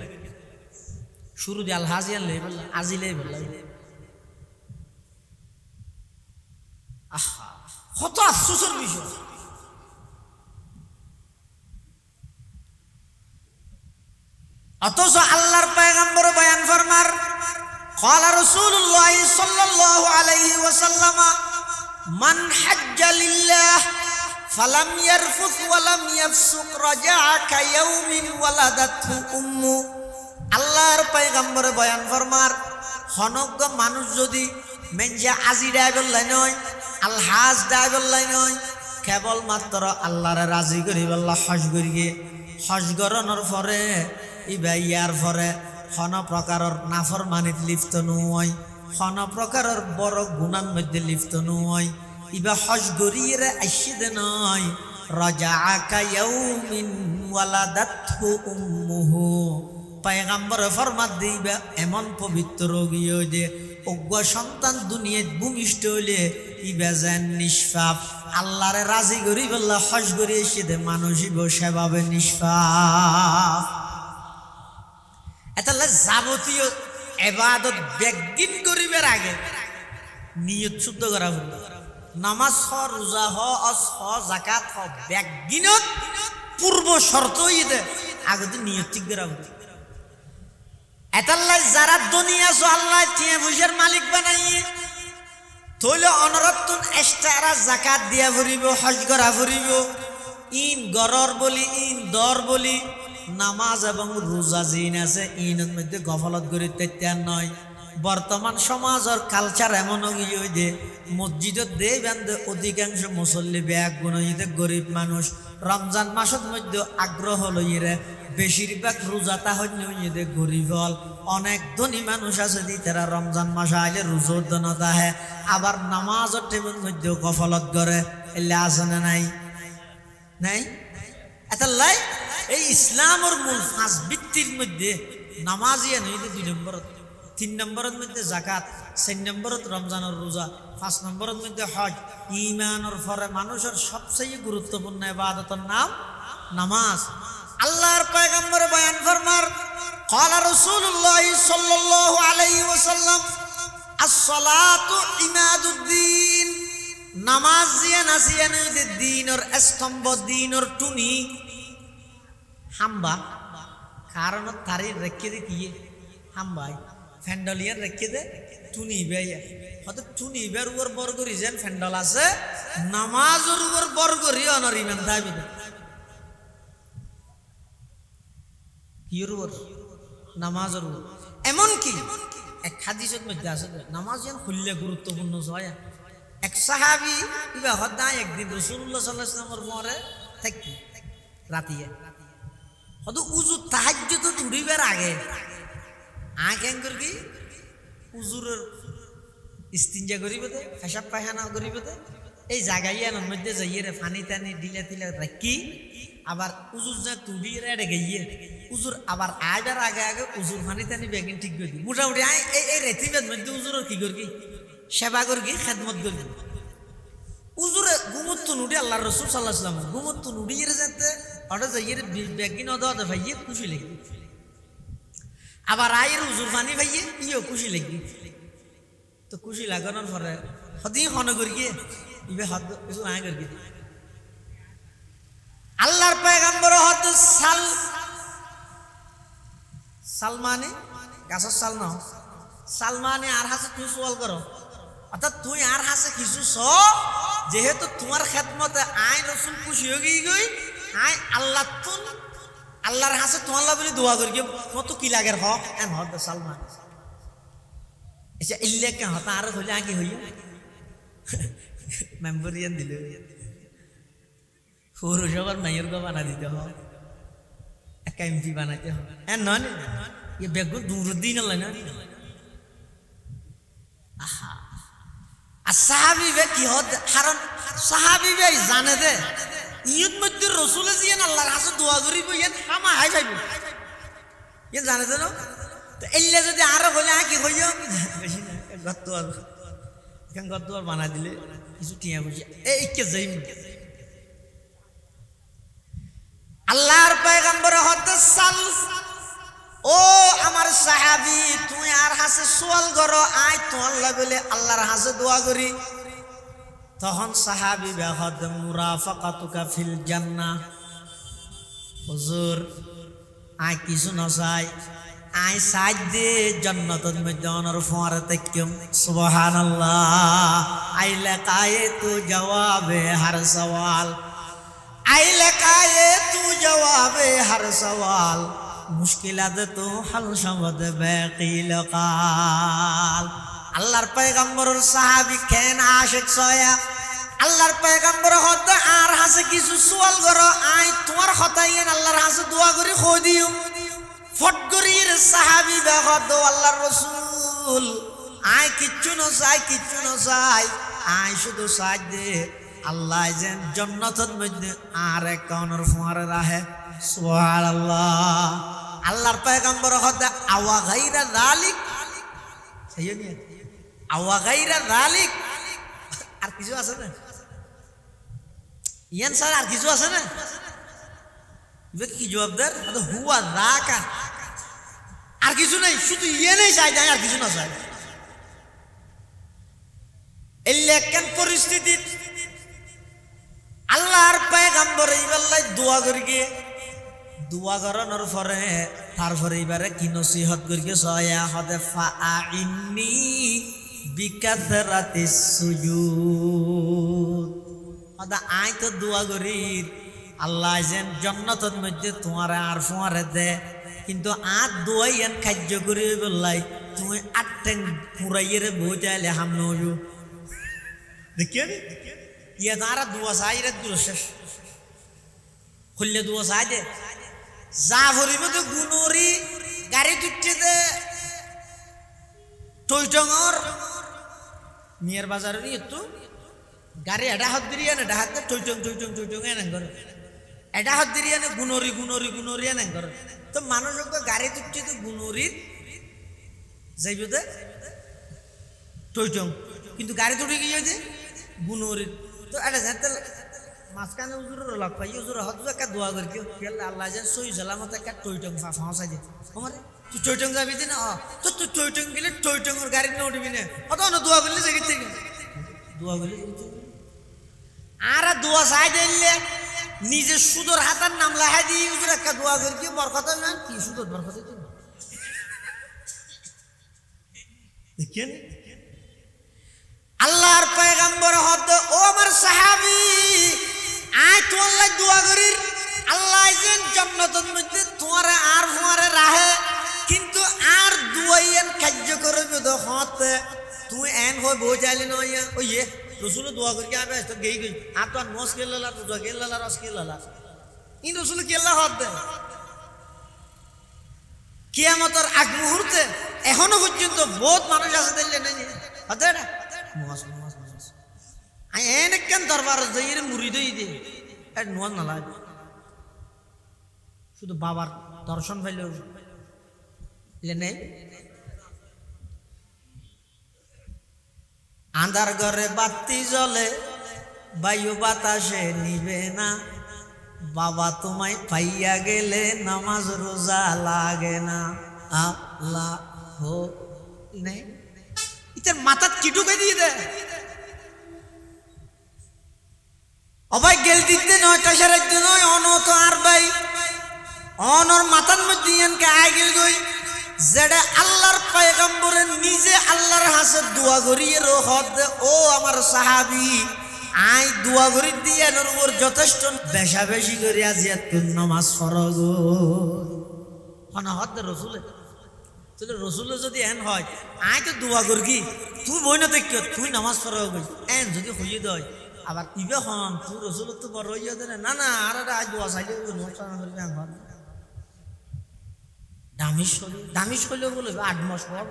শুরু দিয়ে আলহাজ আনলে আজিলে বললা। আহা, কত আফসোসের বিষয়। অথচ আল্লাহর পয়গম্বর বয়ান ফরমার, ক্বালা রাসূলুল্লাহ সাল্লাল্লাহু আলাইহি ওয়াসাল্লাম, মান হাজ্জা লিল্লাহ ফালাম ইয়ারফুস ওয়া লাম ইয়াফসুক রাজা'a কায়াউমিন ওয়ালাদাতহু উম্মু। আল্লাহর পয়গম্বর বয়ান ফরমার, হনজ্ঞ মানুষ যদি মেনজা আজি ডাইবল্লাই নয়, আলহাজ ডাইবল্লাই নয়, কেবলমাত্র আল্লাহরে রাজি করি বল্লা হজ করিয়ে হজ গরণের পরে ইবা ইয়ার পরে হন প্রকারের নাফরমানিত লিপ্ত নয়, হন প্রকারের বড় গুণার মধ্যে লিপ্ত নয়, ইবা হজ গরিয়ে আইসি দে নয়, রাজা'a কায়াউমিন ওয়ালাদাতহু উম্মুহু। পয়গম্বর ফরমাত দিবা এমন পবিত্র গিয়ে যে অজ্ঞ সন্তান দুনিয়াত ভূমিষ্ঠ হইলে ইবা যেন নিষ্পাপ, আল্লাহরে রাজি করি বললা হজ করি এসে দে মানুষই সেভাবে নিষ্পাপ। এটা যাবতীয় এবাদত বেগিন করিবার আগে নিয়ত শুদ্ধ করা হল। নামাজ হ রোজা হ অস হ জাকাত হ ব্যাগিনত পূর্ব শর্ত ইদে আগতে নিয়ত ঠিক করে রাখবে এতাল্লাই যারা দুনিয়া সো আল্লাহ টিয়া বুঝের মালিক বানাইয়ে তইলে অনরত্তন এক্সট্রা জাকাত দিয়া ভরিব হজ করা ভরিব ইন গরর বলি ইন দর বলি নামাজ এবং রোজা জিন আছে ইনের মধ্যে গফলত করে তেত্যার নয় বর্তমান সমাজের কালচার এমন হয়ে যে মসজিদত দে বান্ধে অধিকাংশ মুসল্লি ব্যাগ গুণিতে গরিব মানুষ রমজান মাসের মধ্যে আগ্রহ লইরে বেশিরভাগ রোজাটা হইতে গরিব হল অনেক ধনী মানুষ আছে দি তারা রমজান মাসে আইলে রোজোর দনতা হে আবার নামাজের টেবিল মধ্যে গফলত করে এলে আছে না নাই নাই এটা লাই এই ইসলামের মূল পাঁচ ভিত্তির মধ্যে নামাজিয়া নইলে 2 নম্বর 3 নম্বরের মধ্যে জাকাত 4 নম্বরত রমজানের রোজা 5 নম্বরের মধ্যে হজ ঈমানের পরে মানুষের সবচেয়ে গুরুত্বপূর্ণ ইবাদতের নাম নামাজ আল্লাহর পয়গম্বর বয়ান ফরমার قال رسول الله صلى الله عليه وسلم الصلاة عماد الدين নামাজ জিয়া নাসিয়ান দ্বীনের স্তম্ভ দ্বীনের টুনি হাম্বা কারণ তারি রেখে দে কি হাম্বাই ফ্যান্ডলিয়ান রেখে দে টুনি বেয়া হয়তো টুনি বের উপর বর্গরি যেন ফ্যান্ডল আছে নামাজের উপর বর্গরি অনর ইমান দাবি কির উপর নামাজের উপর এমন কি এক হাদিসের মধ্যে আছে নামাজ যেন খুললে গুরুত্বপূর্ণ হয় এক সাহাবী ইবা হদায় একদিন রাসূলুল্লাহ সাল্লাল্লাহু আলাইহি ওয়াসাল্লামের পরে থাকি রাতিয়া হয়তো উজু তাহাজ্জুদ উড়িবার আগে কেন করবি উজুরের ইস্তিনজা করিব দে পেশাব পায়খানা করিব দে এই জায়গার মধ্যে যাইয়ে রে পানি টানি দিলে তিলে রাখি আবার উজুর যা তুড়ি রেড়ে গিয়ে উজুর আবার আইবার আগে আগে উজুর পানি টানি বেগিন ঠিক করে দিই মোটামুটি এই রেথিবের মধ্যে উজুরের কি করবি সেবা করবি খেদমত করবি উজুরে গুমত্ত নুডি আল্লাহ রসুল সাল্লাহ সাল্লাম গুমত্ত নুডি যেতে ওটা যাইয়ে বেগিন অদা ভাইয়ে খুশি লাগবে আবার আয়ের উজুর পানি ভাইয়ে ইও খুশি লাগবে তো খুশি লাগানোর পরে সদিয়ে হন করি ইবে হদ কিছু আয় করবি আল্লাহর পয়গম্বর হদ সালমানে গাছের সাল না সালমানে আর হাসে তুই সোয়াল করো অর্থাৎ তুই আর হাসে কিছু যেহেতু তোমার খেদমতে আয় রসুল খুশি হয়ে গই আয় আল্লাহ তুন আল্লাহর হাসে তোমার বলে দোয়া করি মত কি লাগের হক এন হদ সালমান এসে ইল্লে কে হতা আর হইলে আগে হইয়া মেম্বরিয়ান দিলে পৌরসভার মেয়র গো বানা দিতে হয় একটা এমপি বানাইতে হয় হ্যাঁ নয় ये बेगो दूरदीन ना आहा साहाबी वे की हो कारण साहाबी वे जाने दे ईद मध्य रसूल जियन अल्लाह हास दुआ करिब येन हामा हाय जाइब ये जाने दे न तो एल्ले যদি আর বলে কি হইও বেশি না গদ্দুয়ার বানা দিলে কিছু টিয়া বুঝি এই কে যাইম আল্লাহর পয়গম্বর হতে সাল ও আমার সাহাবী তুই আর হাসে সোয়াল করো আয় তো আল্লাহ বলে আল্লাহর হাসে দোয়া করি তখন সাহাবী বেহদ মুরাফাকাতুকা ফিল জান্নাহ হুজুর আয় কিছু না চাই আয় সাজ দে জান্নাতের মধ্যে অনর ফোয়ারে তাকিম সুবহানাল্লাহ আইলে কায়ে তু জবাবে হর সওয়াল আইলে কায়ে তু জবাবে হর সওয়াল মুশকিলাত তো হাল সমদ বাকিল কাল আল্লাহর পয়গম্বরের সাহাবী কেন আশিক সয়া আল্লাহর পয়গম্বর হদ আর হাসে কিছু সওয়াল করো আই তোমার খতাইন আল্লাহর হাসে দোয়া করি খো দিও ফট করির সাহাবী বেহদ আল্লাহর রাসূল আই কিচ্ছু না চাই আই শুধু সাজ দে আল্লাহ যেন জান্নাতের মধ্যে আর এক কোণের ফোয়ারে রাখে সুবহানাল্লাহ আল্লাহর পয়গম্বর হদা আওয়া গায়রা যালিক সাইয়নি আওয়া গায়রা যালিক আর কিছু আছে না ইয়ান স্যার আর কিছু আছে না বে কি জবাবদার তো হুয়া যাকা আর কিছু নাই শুধু ইয়েনেই চাই আর কিছু না চাই এলেকেন পরিস্থিতি করি গিয়ে দোয়া করানোর পরে তারপরে এবারে কি নসিহত করি গিয়ে সয়া হদে ফাআইন্নি বিকাসরাতিস সুজুদ হদা আই তো দোয়া করি আল্লাহ যেন জান্নাতের মধ্যে তোমার আর ফোয়ারে দে কিন্তু আর দোয়াই এন কার্য করি বললাই তুমি আটটেন পুরাইয়ের বই চাইলে হাম নজু দেখিয়ে ইয়ে তারা দোয়া চাই রে দূর শেষ খুললে দোয়া চাই দে যা ভরিব তো গুণরি গাড়ি তুটছে দে টইটঙর মিয়ার বাজারে নিয়ে একটু গাড়ি এটা হাত দিয়ে না ডাহাতে টইটং টইটং টইটং এনে করে এটা হাত দিয়ে না গুণরি গুণরি গুণরি এনে করে তো মানুষ গাড়ি তুটছে তো গুণরির যাইব দে টইটং কিন্তু গাড়ি তুটে গিয়ে যে গুণরির তো এটা যাতে মাঝখানে উজুরের লগ পাই উজুর হয়তো একটা দোয়া করি কেউ আল্লাহ যেন সই জালামত একটা টইটং ফাঁসাই দে আমার তুই টইটং যাবি না তো তুই টইটং গেলে টইটংয়ের গাড়ি না উঠবি না অত অন্য দোয়া করলে জায়গা থেকে দোয়া করলে আর দোয়া চাই দিলে নিজের সুদর হাতার নাম লাহাই দিয়ে উজুর একটা দোয়া করি কেউ বরকত না কি সুদর বরকত দেখেন আল্লাহর পয়গম্বর হদ ও আমার সাহাবী আয় তোমার দোয়া করি আল্লাহ যেন জান্নাতের মধ্যে তোমার আর ফুয়ারে রাহে কিন্তু আর দুয়াইয়েন কার্য করবে তো হতে তুই এন হয়ে বই চাইলে না ওই রসুল দোয়া করি আবে তো গেই গই আর তো নস কেল্লা তো কেল্লা রস কেল্লা ইন রসুল কেল্লা হদ দে কিয়ামতের আগ মুহূর্তে এখনো পর্যন্ত বহুত মানুষ আছে দিলে নাই হতে না এনে কেন দরবার যাই মুড়ি দই দে নোয়ার না লাগে শুধু বাবার দর্শন পাইলেও নেই আন্ধার ঘরে বাতি জ্বলে বায়ু বাতাসে নিবে না বাবা তোমায় পাইয়া গেলে নামাজ রোজা লাগে না আল্লাহ হো নেই ইতার মাথা কি ঢুকে দিয়ে দে অবাই গেল দিতে 9টা সারের জন্য অনত আর ভাই অনর মাথার মধ্যে ইয়ানকে আয় গেল গই যেটা আল্লাহর পয়গম্বরের নিজে আল্লাহর হাসে দোয়া করিয়ে রহদ ও আমার সাহাবী আই দোয়া করি দিয়ে ওর যথেষ্ট বেশা বেশি করে আজিয়াত নামাজ ফরজ হদ রসুলে তাহলে রসুলে যদি এন হয় আই তো দোয়া করি তুই বই না দেখ তুই নামাজ ফরজ গই এন যদি হইয়ে দেয় আবার ইবে হন তুই রসুল তো বড় হইয়া দে না না আর আজ দোয়া চাইলে অনুষ্ঠান করবি আমার দামিশ হইলেও বলে 8 মাস পর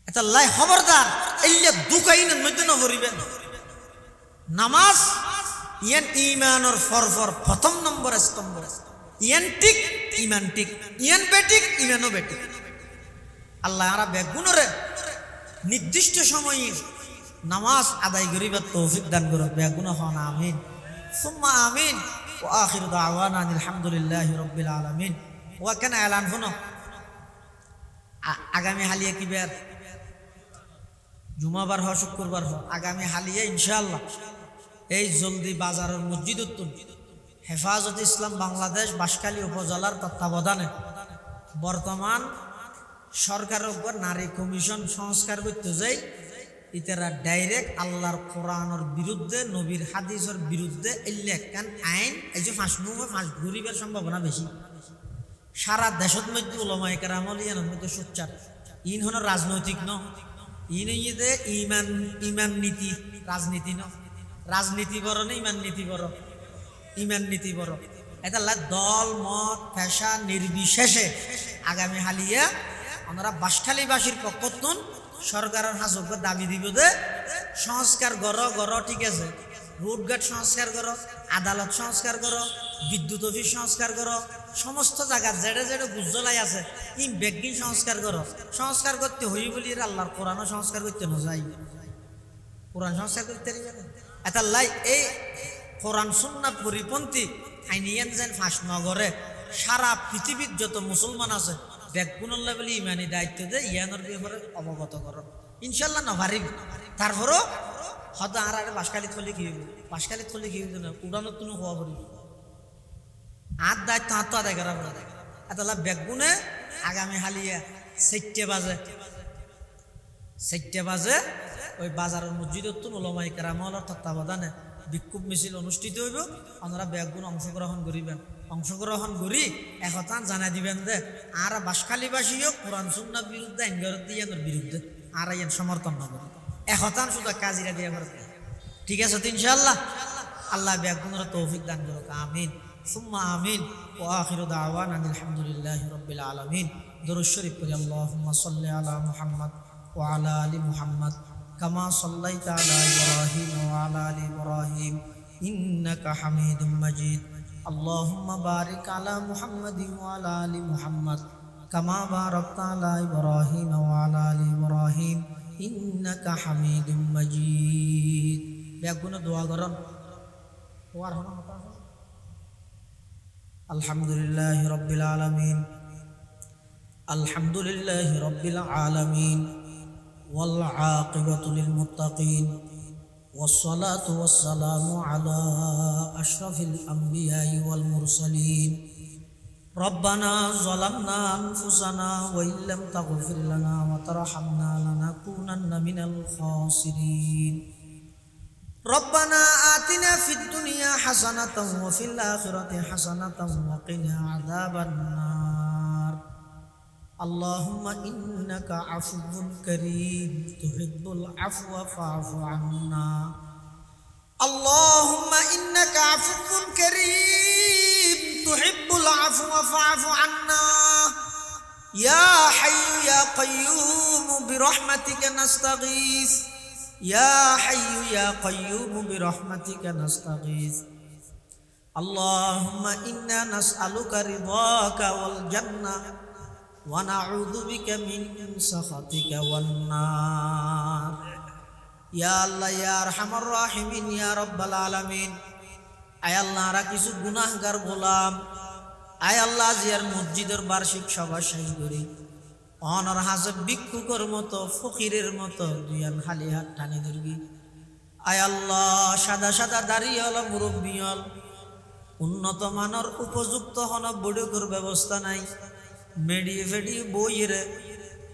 এটা লাই খবরদার এইলে দুকাইনের মধ্যে না করিবেন নামাজ ইয়ান ইমানের ফরফর প্রথম নম্বর স্তম্ভ ইয়ান ঠিক ইমান ঠিক ইয়ান বেটিক ইমানও বেটিক আল্লাহ আরা বেগুনরে নির্দিষ্ট সময়ে নামাজ আদায় করিবার তৌফিক দান করুক বেগুন হন আমিন সুম্মা আমিন وآخر دعوانا أن الحمد لله رب العالمين وكان إعلان هنا আগামী হালিয়া কি বার জুমাবার হ শুক্রবার হ আগামী হালিয়া ইনশাআল্লাহ এই জলদি বাজারের মসজিদ উত্তর হেফাজত ইসলাম বাংলাদেশ বাঁশখালী উপজেলার তত্ত্বাবধানে বর্তমান সরকারের উপর নারী কমিশন সংস্কার করতে যাই ইতারা ডাইরেক্ট আল্লাহর কোরআনের বিরুদ্ধে নবীর হাদিসের বিরুদ্ধে একখান আইন এই যে ফাঁস ঘুরিবার সম্ভাবনা বেশি সারা দেশের মধ্যে ওলামায়ে কেরামল ইয়ানের মধ্যে সোচ্চার ইন হন রাজনৈতিক ন ইন ইয়ে ইমান নীতি রাজনীতি ন রাজনীতি বড় না ইমান নীতি বড় ইমান নীতি বড় এটা দল মত পেশা নির্বিশেষে আগামী হালিয়া আমরা বাঁশখালীবাসীর পক্ষতুন সরকারের হাজক দাবি দিব যে সংস্কার গড় ঠিক আছে রোডঘাট সংস্কার করো আদালত সংস্কার করো বিদ্যুৎ অফিস সংস্কার করো সমস্ত জায়গার জেডে জেডে গুজ্জলাই আছে ই বেগিন সংস্কার করতে হই বলি আল্লাহর কোরআনও সংস্কার করতে না যাই কোরআন সংস্কার করতে এটা লাই এই কোরআন সুন্নাহ পরিপন্থী আইনিয়ান যেন ফাঁস নগরে সারা পৃথিবীর যত মুসলমান আছে বেগুনের লেভেলে ইমানি দায়িত্ব দে ইয়ানোর ব্যাপারে অবগত করো ইনশাল্লাহ না পারিব তারপরও হয়তো আর বাসকালি থলে কি হইব বাসকালি থলে কি হইব না উড়ানোর তুমি হওয়া পড়ি আর দায়িত্ব হাত তো আদায় করা পড়ে এতলা বেগুনে আগামী হালিয়া 4টা বাজে ওই বাজারের মসজিদত তো ওলামায়ে কেরামের তত্ত্বাবধানে বিক্ষোভ মিছিল অনুষ্ঠিত হইব আপনারা বেগুন অংশগ্রহণ করিবেন অংশগ্রহণ করি একতান জানাই দিবেন যে আর বাসখালীবাসীও কোরআন সুন্নাহর বিরুদ্ধে আইনগর বিরুদ্ধে আর আইন সমর্থন না করি একতান শুধু কাজিরা দিয়ে করতে ঠিক আছে তো ইনশাআল্লাহ আল্লাহ বেগুনের তৌফিক দান করুক আমিন সুম্মা আমিন ওয়া আখিরু দাওয়ানা আলহামদুলিল্লাহি রাব্বিল আলামিন দরুদ শরীফ পড়ি আল্লাহুম্মা সাল্লি আলা মুহাম্মদ ওয়া আলা আলি মুহাম্মদ কামা সাল্লাইতা আলা ইব্রাহিম ওয়া আলা আলি ইব্রাহিম ইন্নাকা হামিদুম মাজিদ আল্লাহুম্মা বারিক আলা মুহাম্মাদিন ওয়া আলা আলি মুহাম্মদ কামা বারাকতা আলা ইব্রাহিম ওয়া আলা আলি ইব্রাহিম ইন্নাকা হামিদুম মাজিদ বেগুনে দোয়া করুন ওয়ার হনা হতা আলহামদুলিল্লাহি রাব্বিল আলামিন আলহামদুলিল্লাহি রাব্বিল আলামিন ওয়াল আকিবাতু লিল মুত্তাকিন والصلاة والسلام على أشرف الأنبياء والمرسلين ربنا ظلمنا أنفسنا وإن لم تغفر لنا وترحمنا لنكونن من الخاسرين ربنا آتنا في الدنيا حسنة وفي الآخرة حسنة وقنا عذاب النار اللهم إنك عفو كريم تحب العفو فاعف عنا اللهم إنك عفو كريم تحب العفو فاعف عنا يا حي يا قيوم برحمتك نستغيث يا حي يا قيوم برحمتك نستغيث اللهم إنا نسألك رضاك والجنة ونعوذ بك من سخطك والنار يا الله يا أرحم الراحمين يا رب العالمين আয় আল্লাহ রা কিছু গুনাহগার গোলাম আয় আল্লাহ জিয়ার মসজিদের বার্ষিক সভা শেষ করি অনর হাজব ভিক্ষুকের মতো ফকিরের মতো দুইয়ান খালি হাত টানি ধরবি আয় আল্লাহ সাদা সাদা দাঁড়িয়ে হল মুরব্বী হল উন্নত মানের উপযুক্ত হন বড়ুকুর ব্যবস্থা নাই মেডিয়ে ফেডিয়ে বইয়েরে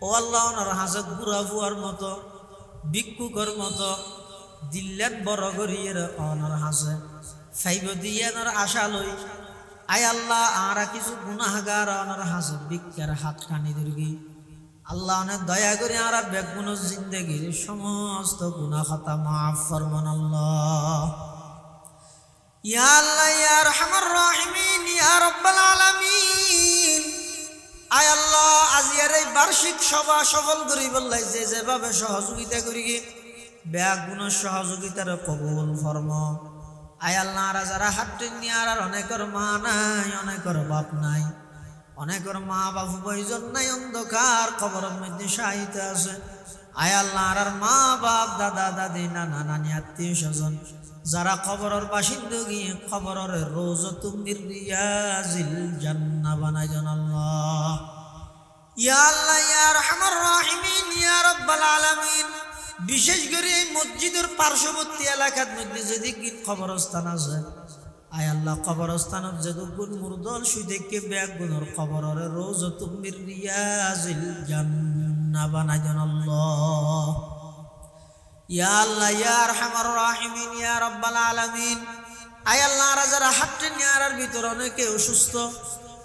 ও আল্লাহ ওনার হাজত বুড়া ফুয়ার মতো ভিক্ষুকের মতো দিল্লেন বড় করিয়ে অনার হাসে ফাইব দিয়ে আশা লই আয় আল্লাহ আরা কিছু গুনাহগার অনার হাসে ভিক্ষার হাত টানি ধরবি আল্লাহ অনেক দয়া করে আরা বেগুন জিন্দগির সমস্ত গুনাহ খাতা মাফ ফরমান আল্লাহ ইয়া আল্লাহ ইয়া আরহামার রাহিমিন ইয়া রাব্বাল আলামিন আয় আল্লাহ আজিয়ার এই বার্ষিক সভা সফল করি বললাই যে যেভাবে সহযোগিতা করি বেগুন সহযোগিতার কবুল ফরম আয় আল্লাহ আর যারা হাত নিয়ে আর অনেকের মা নাই অনেকের বাপ নাই অনেকের মা বাবু বইজন নাই অন্ধকার কবরের মধ্যে শায়িত আছে আয় আল্লাহ আর মা বাপ দাদা দাদি নানা নানি আত্মীয় স্বজন যারা কবরের বাসিন্দা গিয়ে কবরের রওজাতুম মির রিয়াজিল জান্নাহ বানাই দেন আল্লাহ ইয়া আল্লাহ ইয়া আরহামার রাহিমিন ইয়া রাব্বাল আলামিন বিশেষ করে এই মসজিদের পার্শ্ববর্তী এলাকার মধ্যে যদি কি কবরস্থান আছে আয় আল্লাহ কবরস্থানের যতগুণ মুরদল সুদেরকে বেগুনের কবরের রওজাতুম মির রিয়াজিল জান্নাহ বানাই দেন আল্লাহ ইয়া আল্লাহ ইয়া আরহামার রাহিমিন ইয়া রাব্বাল আলামিন আয় আল্লাহ যারা হাত নিয়ার ভিতর অনেকে অসুস্থ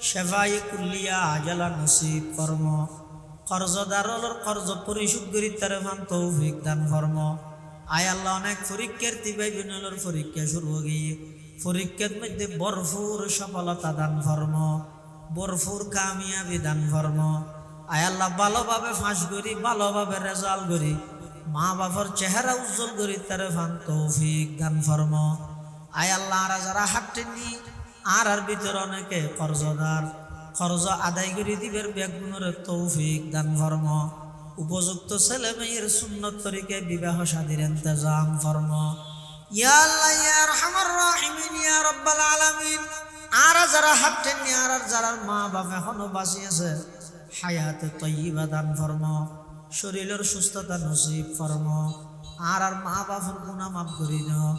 শেফায়ে কুল্লিয়া আজালা নসিব কর্ম কর্জদারর কর্জ পরিশোধ করি তার মান তৌফিক দান ফরম আয় আল্লাহ অনেক পরীক্ষার্থী ভাই বোনেদের পরীক্ষা শুরু হয়ে গিয়ে পরীক্ষার মধ্যে ভরপুর সফলতা দান ফরম ভরপুর কামিয়াবি দান ফরম আয় আল্লাহ ভালোভাবে ফাঁস করি ভালোভাবে রেজাল্ট করি মা বাবার চেহারা উজ্জ্বল করি তার ফান তৌফিক দান ফরম আয় আল্লাহ যারা হাত নি আর ভিতর অনেকে কর্জদার খরচ আদায় করে দিবের বেগুনের তৌফিক দান ফরম উপযুক্ত ছেলে মেয়ের সুন্নত তরিকে বিবাহ শাদীর ইন্তজাম ফরম ইয়া আল্লাহ ইয়া আরহামার রাহিমিন ইয়া রাব্বাল আলামিন আর যারা হাত নি আর যারা মা বাবা এখনো বাঁচি আছে হায়াতে তয়্যিবা দান ফরম শরীরের সুস্থতা নসিব ফরম আর মা বাপুর গুনাহ মাফ করে দাও,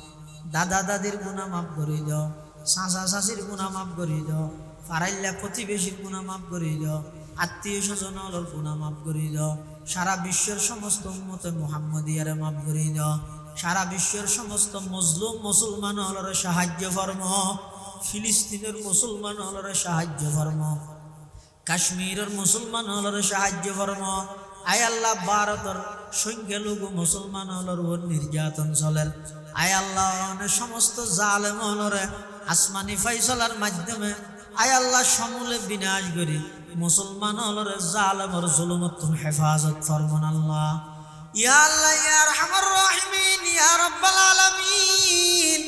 দাদা দাদির গুনাহ মাফ করে দাও, চাচা চাচির গুনাহ মাফ করে দাও, পাড়াইল্লা প্রতিবেশীর গুনাহ মাফ করে দাও, আত্মীয় স্বজনের গুনাহ মাফ করে দাও, সারা বিশ্বের সমস্ত উম্মতে মুহাম্মদিয়ারে মাফ করে দাও, সারা বিশ্বের সমস্ত মজলুম মুসলমান হলরে সাহায্য ফরম, ফিলিস্তিনের মুসলমান হলরে সাহায্য ফরম, কাশ্মীরের মুসলমান হলরে সাহায্য ফরম। আয় আল্লাহ ভারতের সংখ্যালঘু মুসলমান হলর ওর নির্যাতন চলের, আয় আল্লাহ সমস্ত জালেম হলরে আসমানি ফাইসলার মাধ্যমে আয় আল্লাহ সমূলে বিনাশ করি মুসলমান হলরে জালেমর জুলুমত হেফাজত ফরমান আল্লাহ। ইয়া আল্লাহ ইয়া আরহামার রাহিমিন ইয়া রাব্বাল আলামিন।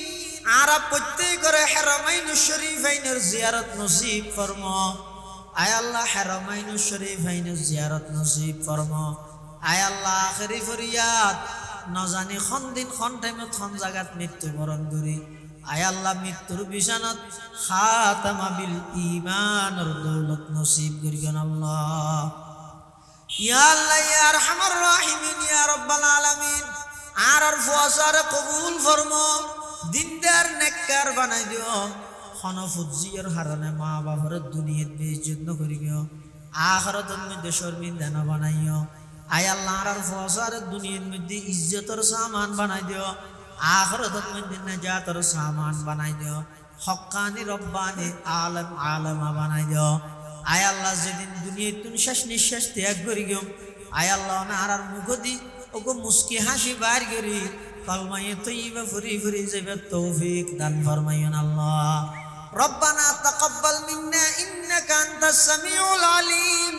আর প্রত্যেকের হারামাইনুশ শরীফাইনের জিয়ারত নসিব ফরমা। আয় আল্লাহ হারামাইনুশ শরীফাইনের জিয়ারত নসিব ফরমা। আয় আল্লাহ আখেরি ফরিয়াদ না জানি খন দিন খন টাইমত খন জায়গাত মৃত্যুবরণ করি, আয় আল্লাহ মৃত্যুর বিছানাত খাতামা বিল ঈমানের দৌলত নসিব করিবেন আল্লাহ। ইয়া আল্লাহ ইয়া আরহামার রাহিমিন ইয়া রাব্বাল আলামিন। আর ফুয়াসার কবুল ফরমা, দিনদার নেককার বানাই দিও, খনফুজিয়ার হারনে মা বাবার দুনিয়াত বেইজ্জত ন করিও, আখিরাতের মধ্যে শর্মিন্দা না বানাইও। আয় আল্লাহ আর ফুয়াসার দুনিয়ার মধ্যে ইজ্জতের সামান বানাই দিও, আখিরাতের মধ্যে নাজাতের সামান বানাই দিও, হক্কানি রব্বানি আলম আলমা বানাই দিও। আয় আল্লাহ যেদিন দুনিয়ায় তুমি শেষ নিঃশ্বাস ত্যাগ করি গো, আয় আল্লাহ না আর মুখ দি ওগো মুস্কি হাসি বার করি কলমায়ে তৈবা ফুরি ফুরি যাবে তৌফিক দান ফরমাইন আল্লাহ। রব্বানা তাকাব্বাল মিন্না ইন্নাকা আনতাস সামিউল আলিম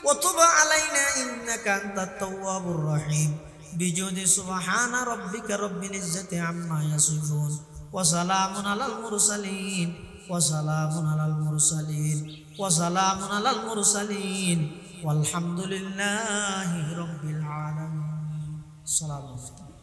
ওয়া তুব আলাইনা ইন্নাকা আনতাত তাওয়াবুর রহিম। বিজুদি সুবহানা রাব্বিকা রাব্বিল ইজ্জাতি আম্মা ইয়াসিফুন ওয়া সালামুন আলাল মুরসালিন ওয়া সালামুন আলাল মুরসালিন ওয়া সালামুন আলাল মুরসালিন ওয়ালহামদুলিল্লাহি রাব্বিল আলামিন। সালাম।